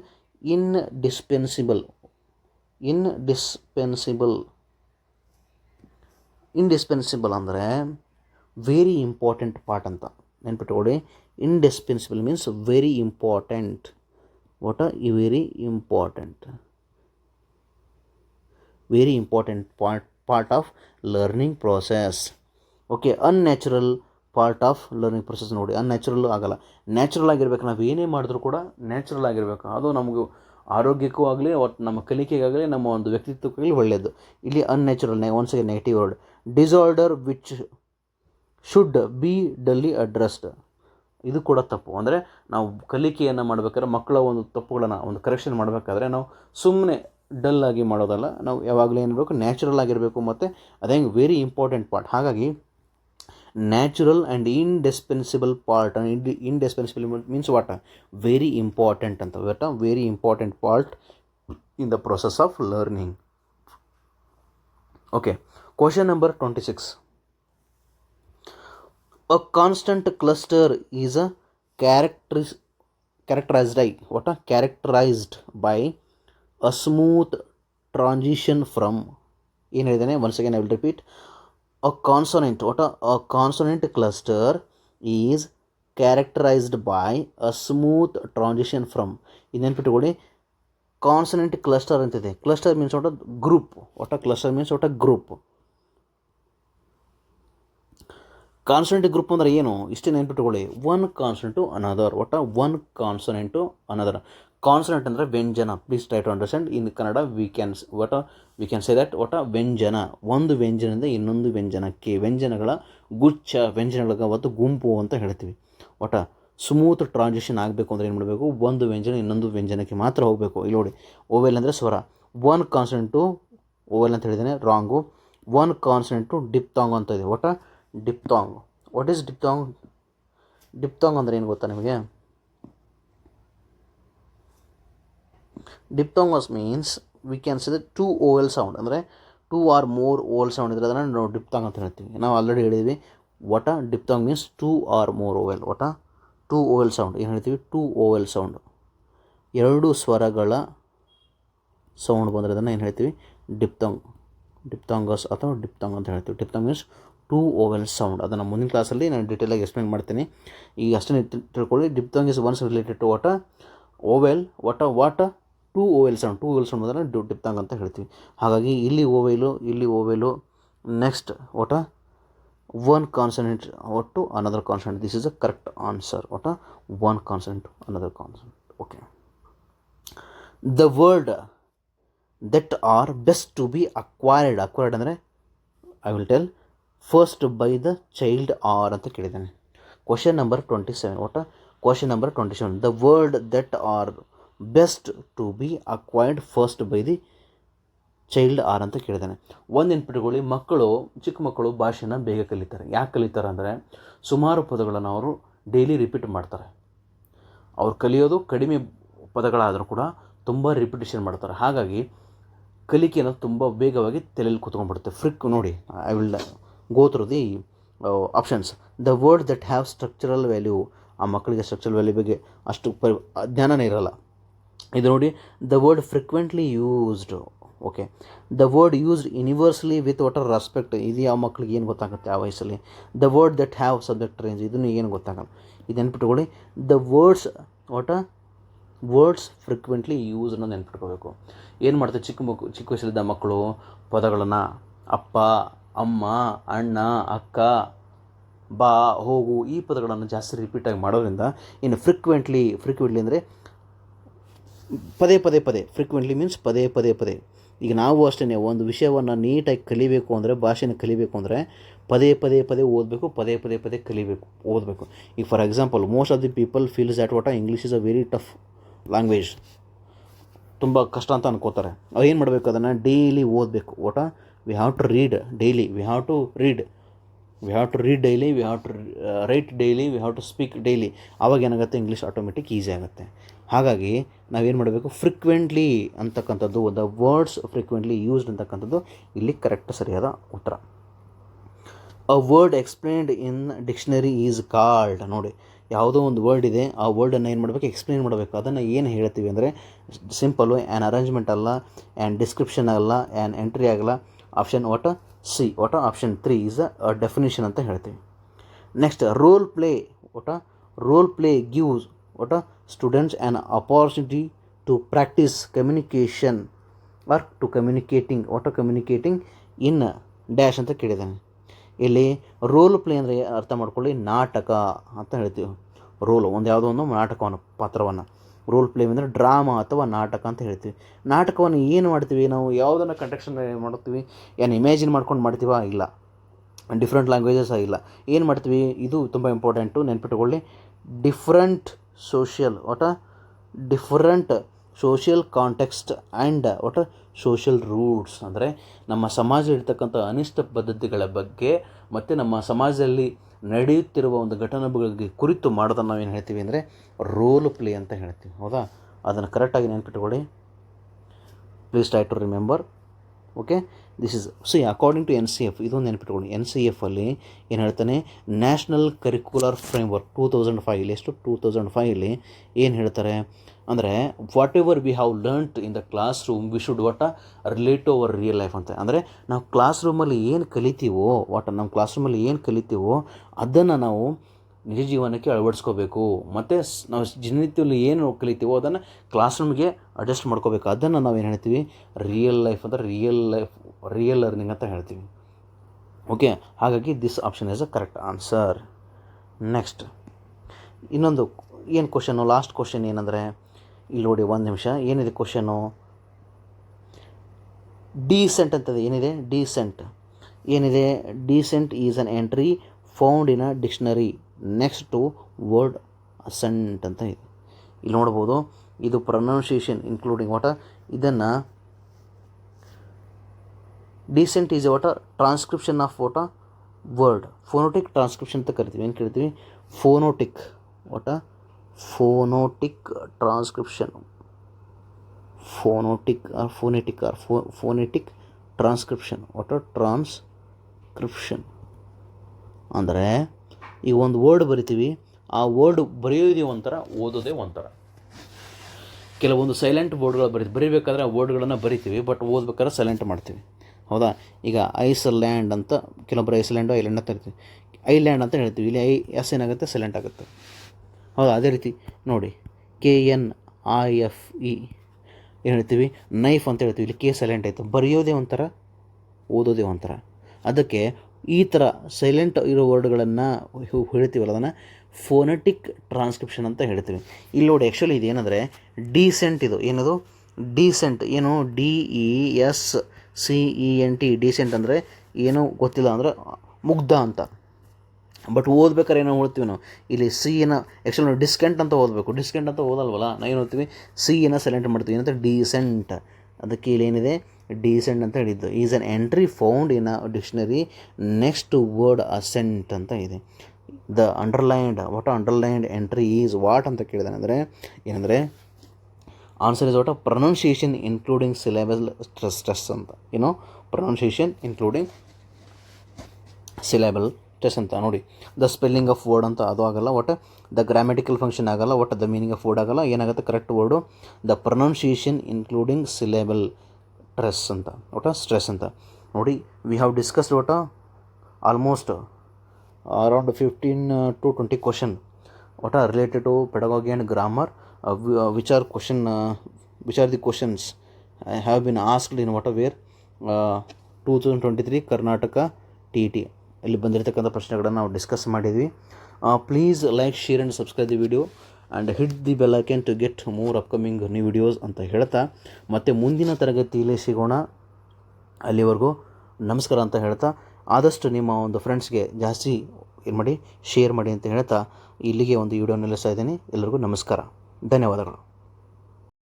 indispensable indispensable ಅಂದರೆ ವೆರಿ ಇಂಪಾರ್ಟೆಂಟ್ ಪಾರ್ಟ್ ಅಂತ ನೆನ್ಪಿಟ್ಕೊಳ್ಳಿ. Indispensable means very important. What very important part of learning process. Okay, unnatural part of learning process ನೋಡಿ, unnatural ಆಗಲ್ಲ. Natural ಆಗಿರ್ಬೇಕು, ನಾವು ಏನೇ ಮಾಡಿದ್ರೂ ಕೂಡ ನ್ಯಾಚುರಲ್ ಆಗಿರಬೇಕು. ಅದು ನಮಗೂ ಆರೋಗ್ಯಕ್ಕೂ ಆಗಲಿ, ಒಟ್ಟು ನಮ್ಮ ಕಲಿಕೆಗಾಗಲಿ, ನಮ್ಮ ಒಂದು ವ್ಯಕ್ತಿತ್ವಕ್ಕಾಗಲಿ ಒಳ್ಳೆಯದು. ಇಲ್ಲಿ unnatural once again negative word. Disorder which should be Delhi addressed, ಇದು ಕೂಡ ತಪ್ಪು. ಅಂದರೆ ನಾವು ಕಲಿಕೆಯನ್ನು ಮಾಡಬೇಕಾದ್ರೆ ಮಕ್ಕಳ ಒಂದು ತಪ್ಪುಗಳನ್ನು ಒಂದು ಕರೆಕ್ಷನ್ ಮಾಡಬೇಕಾದ್ರೆ ನಾವು ಸುಮ್ಮನೆ ಡಲ್ ಆಗಿ ಮಾಡೋದಲ್ಲ, ನಾವು ಯಾವಾಗಲೂ ಏನಿರಬೇಕು, ನ್ಯಾಚುರಲ್ ಆಗಿರಬೇಕು. ಮತ್ತು ಅದೇ ವೆರಿ ಇಂಪಾರ್ಟೆಂಟ್ ಪಾರ್ಟ್. ಹಾಗಾಗಿ natural and indispensable part. Indispensable means what very important ಅಂತ. Very important part in the process of learning. Okay, question number 26. A constant cluster is characterized by a smooth transition from, ಏನು ಹೇಳಿದ್ದಾನೆ, once again I will repeat. A consonant cluster is characterized by a smooth transition from. ಇದು ನೆನ್ಪಿಟ್ಟುಕೊಳ್ಳಿ, consonant cluster ಅಂತಿದೆ. Cluster means group. Cluster means group. Consonant group ಅಂದರೆ ಏನು, ಇಷ್ಟೇ ನೆನ್ಪಿಟ್ಟುಕೊಳ್ಳಿ. One consonant to another. One consonant to another. Consonant ಅಂದರೆ ವ್ಯಂಜನ. Please try to understand. In Kannada we can say that ವ್ಯಂಜನ. ಒಂದು ವ್ಯಂಜನದಿಂದ ಇನ್ನೊಂದು ವ್ಯಂಜನಕ್ಕೆ, ವ್ಯಂಜನಗಳ ಗುಚ್ಛ, ವ್ಯಂಜನಗಳ ಗುಂಪು ಅಂತ ಹೇಳ್ತೀವಿ. ಸ್ಮೂತ್ ಟ್ರಾನ್ಸಿಷನ್ ಆಗಬೇಕು ಅಂದರೆ ಏನು ಮಾಡಬೇಕು, ಒಂದು ವ್ಯಂಜನ ಇನ್ನೊಂದು ವ್ಯಂಜನಕ್ಕೆ ಮಾತ್ರ ಹೋಗಬೇಕು. ಇಲ್ಲಿ ನೋಡಿ, ಓವೆಲ್ ಅಂದರೆ ಸ್ವರ. ಒನ್ ಕಾನ್ಸನೆಂಟ್ ಟು ಓವೆಲ್ ಅಂತ ಹೇಳಿದ್ದೇನೆ, ರಾಂಗು. ಒನ್ ಕಾನ್ಸನೆಂಟ್ ಟು ಡಿಪ್ತಾಂಗ್ ಅಂತ ಇದೆ. ಡಿಪ್ತಾಂಗ್. What is ಡಿಪ್ತಾಂಗ್? ಡಿಪ್ತಾಂಗ್ ಅಂದರೆ ಏನು ಗೊತ್ತಾ ನಿಮಗೆ? Diphthongs means we can say two vowel sound. ಅಂದರೆ 2 or more ಓವೆಲ್ ಸೌಂಡ್ ಇದ್ರೆ ಅದನ್ನು ನಾವು ಡಿಪ್ತಾಂಗ್ ಅಂತ ಹೇಳ್ತೀವಿ. ನಾವು ಆಲ್ರೆಡಿ ಹೇಳಿದ್ವಿ diphthong means 2 or more vowel. 2 vowel sound ಏನು ಹೇಳ್ತೀವಿ? 2 ಓವೆಲ್ ಸೌಂಡ್. 2 ಸ್ವರಗಳ ಸೌಂಡ್ ಬಂದರೆ ಅದನ್ನು ಏನು ಹೇಳ್ತೀವಿ? ಡಿಪ್ತಾಂಗಸ್ ಅಥವಾ ಡಿಪ್ತಾಂಗ್ ಅಂತ ಹೇಳ್ತೀವಿ. ಡಿಪ್ತಾಂಗ್ ಮೀನ್ಸ್ 2 ಓವೆಲ್ ಸೌಂಡ್. ಅದನ್ನು ಮುಂದಿನ ಕ್ಲಾಸಲ್ಲಿ ನಾನು ಡೀಟೇಲಾಗಿ ಎಕ್ಸ್ಪ್ಲೇನ್ ಮಾಡ್ತೀನಿ. ಈಗ ಅಷ್ಟೇ ತಿಳ್ಕೊಳ್ಳಿ. Diphthong is once related to vowel. 2 vowel sound. 2 vowel sound ಬಂದರೆ ಡಿಪ್ತಾಂಗ್ ಅಂತ ಹೇಳ್ತೀವಿ. ಹಾಗಾಗಿ ಇಲ್ಲಿ vowel next one consonant to another consonant. This is a correct answer. One consonant to another consonant. Okay, the word that are best to be acquired ಅಂದರೆ I will tell first by the child R ಅಂತ ಕೇಳಿದ್ದಾನೆ. Question number 27. Question number 27. The word that are best to be acquired first by the child R ಅಂತ ಕೇಳಿದ್ದಾನೆ. ಒಂದು ನೆನ್ಪಿಟ್ಕೊಳ್ಳಿ, ಚಿಕ್ಕ ಮಕ್ಕಳು ಭಾಷೆನ ಬೇಗ ಕಲಿತಾರೆ. ಯಾಕೆ ಕಲಿತಾರೆ ಅಂದರೆ ಸುಮಾರು ಪದಗಳನ್ನು ಅವರು ಡೈಲಿ ರಿಪೀಟ್ ಮಾಡ್ತಾರೆ. ಅವ್ರು ಕಲಿಯೋದು ಕಡಿಮೆ ಪದಗಳಾದರೂ ಕೂಡ ತುಂಬ ರಿಪಿಟೇಷನ್ ಮಾಡ್ತಾರೆ. ಹಾಗಾಗಿ ಕಲಿಕೆಯನ್ನು ತುಂಬ ಬೇಗವಾಗಿ ತಲೆಯಲ್ಲಿ ಕೂತ್ಕೊಂಡ್ಬಿಡುತ್ತೆ. ನೋಡಿ, I will go through the options. The word that have structural value. ಆ ಮಕ್ಕಳಿಗೆ ಸ್ಟ್ರಕ್ಚರಲ್ ವ್ಯಾಲ್ಯೂ ಬಗ್ಗೆ ಅಷ್ಟು ಜ್ಞಾನನೇ ಇರಲ್ಲ. ಇದು ನೋಡಿ, the word frequently used. Okay, the word used universally with respect. ಇದು ಯಾವ ಮಕ್ಕಳಿಗೆ ಏನು ಗೊತ್ತಾಗುತ್ತೆ ಆ ವಯಸ್ಸಲ್ಲಿ? The word that have subject range. ಇದನ್ನು ಏನು ಗೊತ್ತಾಗಲ್ಲ. ಇದು ನೆನ್ಪಿಟ್ಕೊಳ್ಳಿ. ದ ವರ್ಡ್ಸ್ ಫ್ರೀಕ್ವೆಂಟ್ಲಿ ಯೂಸ್ ಅನ್ನೋದು ನೆನ್ಪಿಟ್ಕೋಬೇಕು. ಏನು ಮಾಡ್ತಾರೆ ಚಿಕ್ಕ ವಯಸ್ಸಲ್ಲಿದ್ದ ಮಕ್ಕಳು ಪದಗಳನ್ನು ಅಪ್ಪ, ಅಮ್ಮ, ಅಣ್ಣ, ಅಕ್ಕ, ಬಾ, ಹೋಗು, ಈ ಪದಗಳನ್ನು ಜಾಸ್ತಿ ರಿಪೀಟಾಗಿ ಮಾಡೋದ್ರಿಂದ ಇನ್ನು ಫ್ರೀಕ್ವೆಂಟ್ಲಿ ಅಂದರೆ ಪದೇ ಫ್ರೀಕ್ವೆಂಟ್ಲಿ ಮೀನ್ಸ್ ಪದೇ. ಈಗ ನಾವು ಅಷ್ಟೇ ಒಂದು ವಿಷಯವನ್ನು ನೀಟಾಗಿ ಕಲಿಬೇಕು ಅಂದರೆ, ಭಾಷೆನ ಕಲಿಬೇಕು ಅಂದರೆ ಪದೇ ಓದಬೇಕು, ಪದೇ ಓದಬೇಕು. ಈಗ for example, most of the people feels that English is a very tough language, ತುಂಬ ಕಷ್ಟ ಅಂತ ಅನ್ಕೋತಾರೆ. ಅವ್ರು ಏನು ಮಾಡಬೇಕು, ಅದನ್ನು ಡೈಲಿ ಓದಬೇಕು. We have to read daily, we have to read daily, we have to write daily, we have to speak daily. ಆವಾಗ ಏನಾಗುತ್ತೆ, ಇಂಗ್ಲೀಷ್ ಆಟೋಮೆಟಿಕ್ ಈಸಿ ಆಗುತ್ತೆ. ಹಾಗಾಗಿ ನಾವೇನು ಮಾಡಬೇಕು, ಫ್ರೀಕ್ವೆಂಟ್ಲಿ ಅಂತಕ್ಕಂಥದ್ದು, ದ ವರ್ಡ್ಸ್ ಫ್ರೀಕ್ವೆಂಟ್ಲಿ ಯೂಸ್ಡ್ ಅಂತಕ್ಕಂಥದ್ದು ಇಲ್ಲಿ ಕರೆಕ್ಟ್ ಸರಿಯಾದ ಉತ್ತರ. A word explained in dictionary is called. ನೋಡಿ, ಯಾವುದೋ ಒಂದು ವರ್ಡ್ ಇದೆ, ಆ ವರ್ಡನ್ನು ಏನು ಮಾಡಬೇಕು, ಎಕ್ಸ್ಪ್ಲೇನ್ ಮಾಡಬೇಕು. ಅದನ್ನು ಏನು ಹೇಳ್ತೀವಿ ಅಂದರೆ ಸಿಂಪಲ್ಲು ಆ್ಯನ್ ಅರೇಂಜ್ಮೆಂಟ್ ಅಲ್ಲ, ಆ್ಯನ್ ಡಿಸ್ಕ್ರಿಪ್ಷನ್ ಅಲ್ಲ, ಆ್ಯನ್ ಎಂಟ್ರಿ ಆಗಲ್ಲ. Option C option 3 is a definition ಅಂತ ಹೇಳ್ತೀವಿ. Next role play. Role play gives students an opportunity to practice communication or to communicating in dash ಅಂತ ಕೇಳಿದ್ದಾನೆ. ಇಲ್ಲಿ ರೋಲ್ ಪ್ಲೇ ಅಂದರೆ ಅರ್ಥ ಮಾಡ್ಕೊಳ್ಳಿ, ನಾಟಕ ಅಂತ ಹೇಳ್ತೀವಿ. ಒಂದು ಯಾವುದೋ ಒಂದು ನಾಟಕವನ್ನು, ಪಾತ್ರವನ್ನು ರೋಲ್ ಪ್ಲೇ ಅಂದರೆ ಡ್ರಾಮಾ ಅಥವಾ ನಾಟಕ ಅಂತ ಹೇಳ್ತೀವಿ. ನಾಟಕವನ್ನು ಏನು ಮಾಡ್ತೀವಿ ನಾವು, ಯಾವುದನ್ನು ಕಂಟೆಕ್ಸ್ಟನ್ನು ಮಾಡ್ತೀವಿ, ಏನು ಇಮ್ಯಾಜಿನ್ ಮಾಡ್ಕೊಂಡು ಮಾಡ್ತೀವಾ? ಇಲ್ಲ. ಡಿಫ್ರೆಂಟ್ ಲ್ಯಾಂಗ್ವೇಜಸ್ ಆಗಿಲ್ಲ. ಏನು ಮಾಡ್ತೀವಿ, ಇದು ತುಂಬ ಇಂಪಾರ್ಟೆಂಟು, ನೆನ್ಪಿಟ್ಟುಕೊಳ್ಳಿ. Different social context and social roots ಅಂದರೆ ನಮ್ಮ ಸಮಾಜ ಇರ್ತಕ್ಕಂಥ ಅನಿಷ್ಟ ಪದ್ಧತಿಗಳ ಬಗ್ಗೆ ಮತ್ತು ನಮ್ಮ ಸಮಾಜದಲ್ಲಿ ನಡೆಯುತ್ತಿರುವ ಒಂದು ಘಟನೆಗಳಿಗೆ ಕುರಿತು ಮಾಡೋದನ್ನು ನಾವೇನು ಹೇಳ್ತೀವಿ ಅಂದರೆ ರೋಲ್ ಪ್ಲೇ ಅಂತ ಹೇಳ್ತೀವಿ. ಹೌದಾ? ಅದನ್ನು ಕರೆಕ್ಟಾಗಿ ನೆನ್ಪಿಟ್ಕೊಳ್ಳಿ. Please try to remember. Okay, this is according to NCF. ಇದೊಂದು ನೆನ್ಪಿಟ್ಕೊಳ್ಳಿ. NCF ಅಲ್ಲಿ ಏನು ಹೇಳ್ತಾನೆ, ನ್ಯಾಷನಲ್ ಕರಿಕ್ಯುಲರ್ ಫ್ರೇಮ್ವರ್ಕ್ 2005 ಇಲ್ಲಿ 2005 ಏನು ಹೇಳ್ತಾರೆ ಅಂದರೆ whatever we have learnt in the class room we should relate to our real life ಅಂತ. ಅಂದರೆ ನಾವು ಕ್ಲಾಸ್ ರೂಮಲ್ಲಿ ಏನು ಕಲಿತೀವೋ, ನಮ್ಮ ಕ್ಲಾಸ್ ರೂಮಲ್ಲಿ ಏನು ಕಲಿತೀವೋ ಅದನ್ನು ನಾವು ನಿಜ ಜೀವನಕ್ಕೆ ಅಳವಡಿಸ್ಕೋಬೇಕು. ಮತ್ತು ನಾವು ದಿನನಿತ್ಯದಲ್ಲಿ ಏನು ಕಲಿತೀವೋ ಅದನ್ನು ಕ್ಲಾಸ್ ರೂಮ್ಗೆ ಅಡ್ಜಸ್ಟ್ ಮಾಡ್ಕೋಬೇಕು. ಅದನ್ನು ನಾವು ಏನು ಹೇಳ್ತೀವಿ, ರಿಯಲ್ ಲೈಫ್ ಅಂದರೆ ರಿಯಲ್ ಲರ್ನಿಂಗ್ ಅಂತ ಹೇಳ್ತೀವಿ. ಓಕೆ, ಹಾಗಾಗಿ this option is a correct answer. Next ಇನ್ನೊಂದು ಏನು ಕ್ವಶನು, ಲಾಸ್ಟ್ ಕ್ವಶನ್ ಏನಂದರೆ ಇಲ್ಲಿ ನೋಡಿ, ಒಂದು ನಿಮಿಷ. ಏನಿದೆ ಕ್ವಶನು? ಡೀಸೆಂಟ್ ಅಂತದೆ. ಏನಿದೆ? Decent is an entry found in a dictionary next to word ascent ಅಂತ ಇದೆ. ಇಲ್ಲಿ ನೋಡ್ಬೋದು, ಇದು ಪ್ರೊನೌನ್ಸಿಯೇಷನ್ ಇನ್ಕ್ಲೂಡಿಂಗ್ ಇದನ್ನು decent is transcription of word. Phonetic transcription ಅಂತ ಕರಿತೀವಿ. ಏನು ಕರಿತೀವಿ? Phonetic transcription. Phonetic transcription. Transcription ಅಂದರೆ ಈಗ ಒಂದು ವರ್ಡ್ ಬರಿತೀವಿ, ಆ ವರ್ಡ್ ಬರೆಯೋದೇ ಒಂಥರ, ಓದೋದೇ ಒಂಥರ. ಕೆಲವೊಂದು ಸೈಲೆಂಟ್ ವರ್ಡ್ಗಳು ಬರೀಬೇಕಾದ್ರೆ ಆ ವರ್ಡ್ಗಳನ್ನು ಬರಿತೀವಿ, ಬಟ್ ಓದ್ಬೇಕಾದ್ರೆ ಸೈಲೆಂಟ್ ಮಾಡ್ತೀವಿ. ಹೌದಾ? ಈಗ ಐಸ್ಲ್ಯಾಂಡ್ ಅಂತ ಕೆಲವೊಬ್ಬರು ಐಸ್ಲ್ಯಾಂಡ್ ಅಂತ ಹೇಳ್ತೀವಿ, ಐಲ್ಯಾಂಡ್ ಅಂತ ಹೇಳ್ತೀವಿ. ಇಲ್ಲಿ ಎಸ್ ಏನಾಗುತ್ತೆ, ಸೈಲೆಂಟ್ ಆಗುತ್ತೆ. ಹೌದಾ? ಅದೇ ರೀತಿ ನೋಡಿ, KNIFE ಏನು ಹೇಳ್ತೀವಿ, ನೈಫ್ ಅಂತ ಹೇಳ್ತೀವಿ. ಇಲ್ಲಿ ಕೆ ಸೈಲೆಂಟ್ ಆಯಿತು. ಬರೆಯೋದೇ ಒಂಥರ, ಓದೋದೇ ಒಂಥರ. ಅದಕ್ಕೆ ಈ ಥರ ಸೈಲೆಂಟ್ ಇರೋ ವರ್ಡ್ಗಳನ್ನು ಹೇಳ್ತೀವಲ್ಲ, ಅದನ್ನು ಫೋನೆಟಿಕ್ ಟ್ರಾನ್ಸ್ಕ್ರಿಪ್ಷನ್ ಅಂತ ಹೇಳ್ತೀವಿ. ಇಲ್ಲಿ ನೋಡಿ, ಆ್ಯಕ್ಚುಲಿ ಇದು ಏನಂದರೆ ಡೀಸೆಂಟ್. ಇದು ಏನದು? ಡೀಸೆಂಟ್ ಏನು? DESCENT. ಡೀಸೆಂಟ್ ಅಂದರೆ ಏನೋ ಗೊತ್ತಿಲ್ಲ, ಅಂದರೆ ಮುಗ್ಧ ಅಂತ. ಬಟ್ ಓದ್ಬೇಕಾದ್ರೆ ಏನೋ ಓದ್ತೀವಿ ನಾವು. ಇಲ್ಲಿ ಸಿನ ಆ್ಯಕ್ಚುಲಿ ನಾವು ಡಿಸ್ಕೆಂಟ್ ಅಂತ ಓದಬೇಕು. ಡಿಸ್ಕೆಂಟ್ ಅಂತ ಓದಲ್ವಲ್ಲ, ನಾವು ಏನು ಓದ್ತೀವಿ, ಸಿನ ಸೈಲೆಂಟ್ ಮಾಡ್ತೀವಿ. ಏನಂತ? ಡೀಸೆಂಟ್. ಅದಕ್ಕೆ ಇಲ್ಲಿ ಏನಿದೆ, ಡೀಸೆಂಟ್ ಅಂತ ಹೇಳಿದ್ದು. Is an entry found in a dictionary next to word ascent ಅಂತ ಇದೆ. ದ ಅಂಡರ್ಲೈನ್ಡ್ ಎಂಟ್ರಿ ಈಸ್ ಅಂತ ಕೇಳಿದಾನೆ. ಅಂದರೆ ಏನಂದರೆ answer is pronunciation including syllable stress ಅಂತ. ಪ್ರೊನೌನ್ಸಿಯೇಷನ್ ಇನ್ಕ್ಲೂಡಿಂಗ್ ಸಿಲೆಬಲ್ ಸ್ಟ್ರೆಸ್ ಅಂತ. ನೋಡಿ, ದ ಸ್ಪೆಲ್ಲಿಂಗ್ ಆಫ್ ವರ್ಡ್ ಅಂತ ಅದು ಆಗಲ್ಲ, ದ ಗ್ರಾಮೆಟಿಕಲ್ ಫಂಕ್ಷನ್ ಆಗಲ್ಲ, ದ ಮೀನಿಂಗ್ ಆಫ್ ವರ್ಡ್ ಆಗಲ್ಲ. ಏನಾಗುತ್ತೆ correct word? The pronunciation including syllable stress ಅಂತ. ನೋಡಿ, we have discussed almost around 15 to 20 question related to pedagogy and grammar, which are the questions have been asked in where 2023 Karnataka TET ಇಲ್ಲಿ ಬಂದಿರತಕ್ಕಂಥ ಪ್ರಶ್ನೆಗಳನ್ನು ನಾವು discuss ಮಾಡಿದ್ವಿ. Please like, share and subscribe the video and hit the bell icon to get more upcoming new videos ಅಂತ ಹೇಳ್ತಾ, ಮತ್ತು ಮುಂದಿನ ತರಗತಿಯಲ್ಲಿ ಸಿಗೋಣ. ಅಲ್ಲಿವರೆಗೂ ನಮಸ್ಕಾರ ಅಂತ ಹೇಳ್ತಾ, ಆದಷ್ಟು ನಿಮ್ಮ ಒಂದು ಫ್ರೆಂಡ್ಸ್ಗೆ ಜಾಸ್ತಿ ಏನು ಮಾಡಿ, ಶೇರ್ ಮಾಡಿ ಅಂತ ಹೇಳ್ತಾ ಇಲ್ಲಿಗೆ ಒಂದು ವಿಡಿಯೋ ನಿಲ್ಲಿಸ್ತಾ ಇದ್ದೀನಿ. ಎಲ್ಲರಿಗೂ ನಮಸ್ಕಾರ, ಧನ್ಯವಾದಗಳು.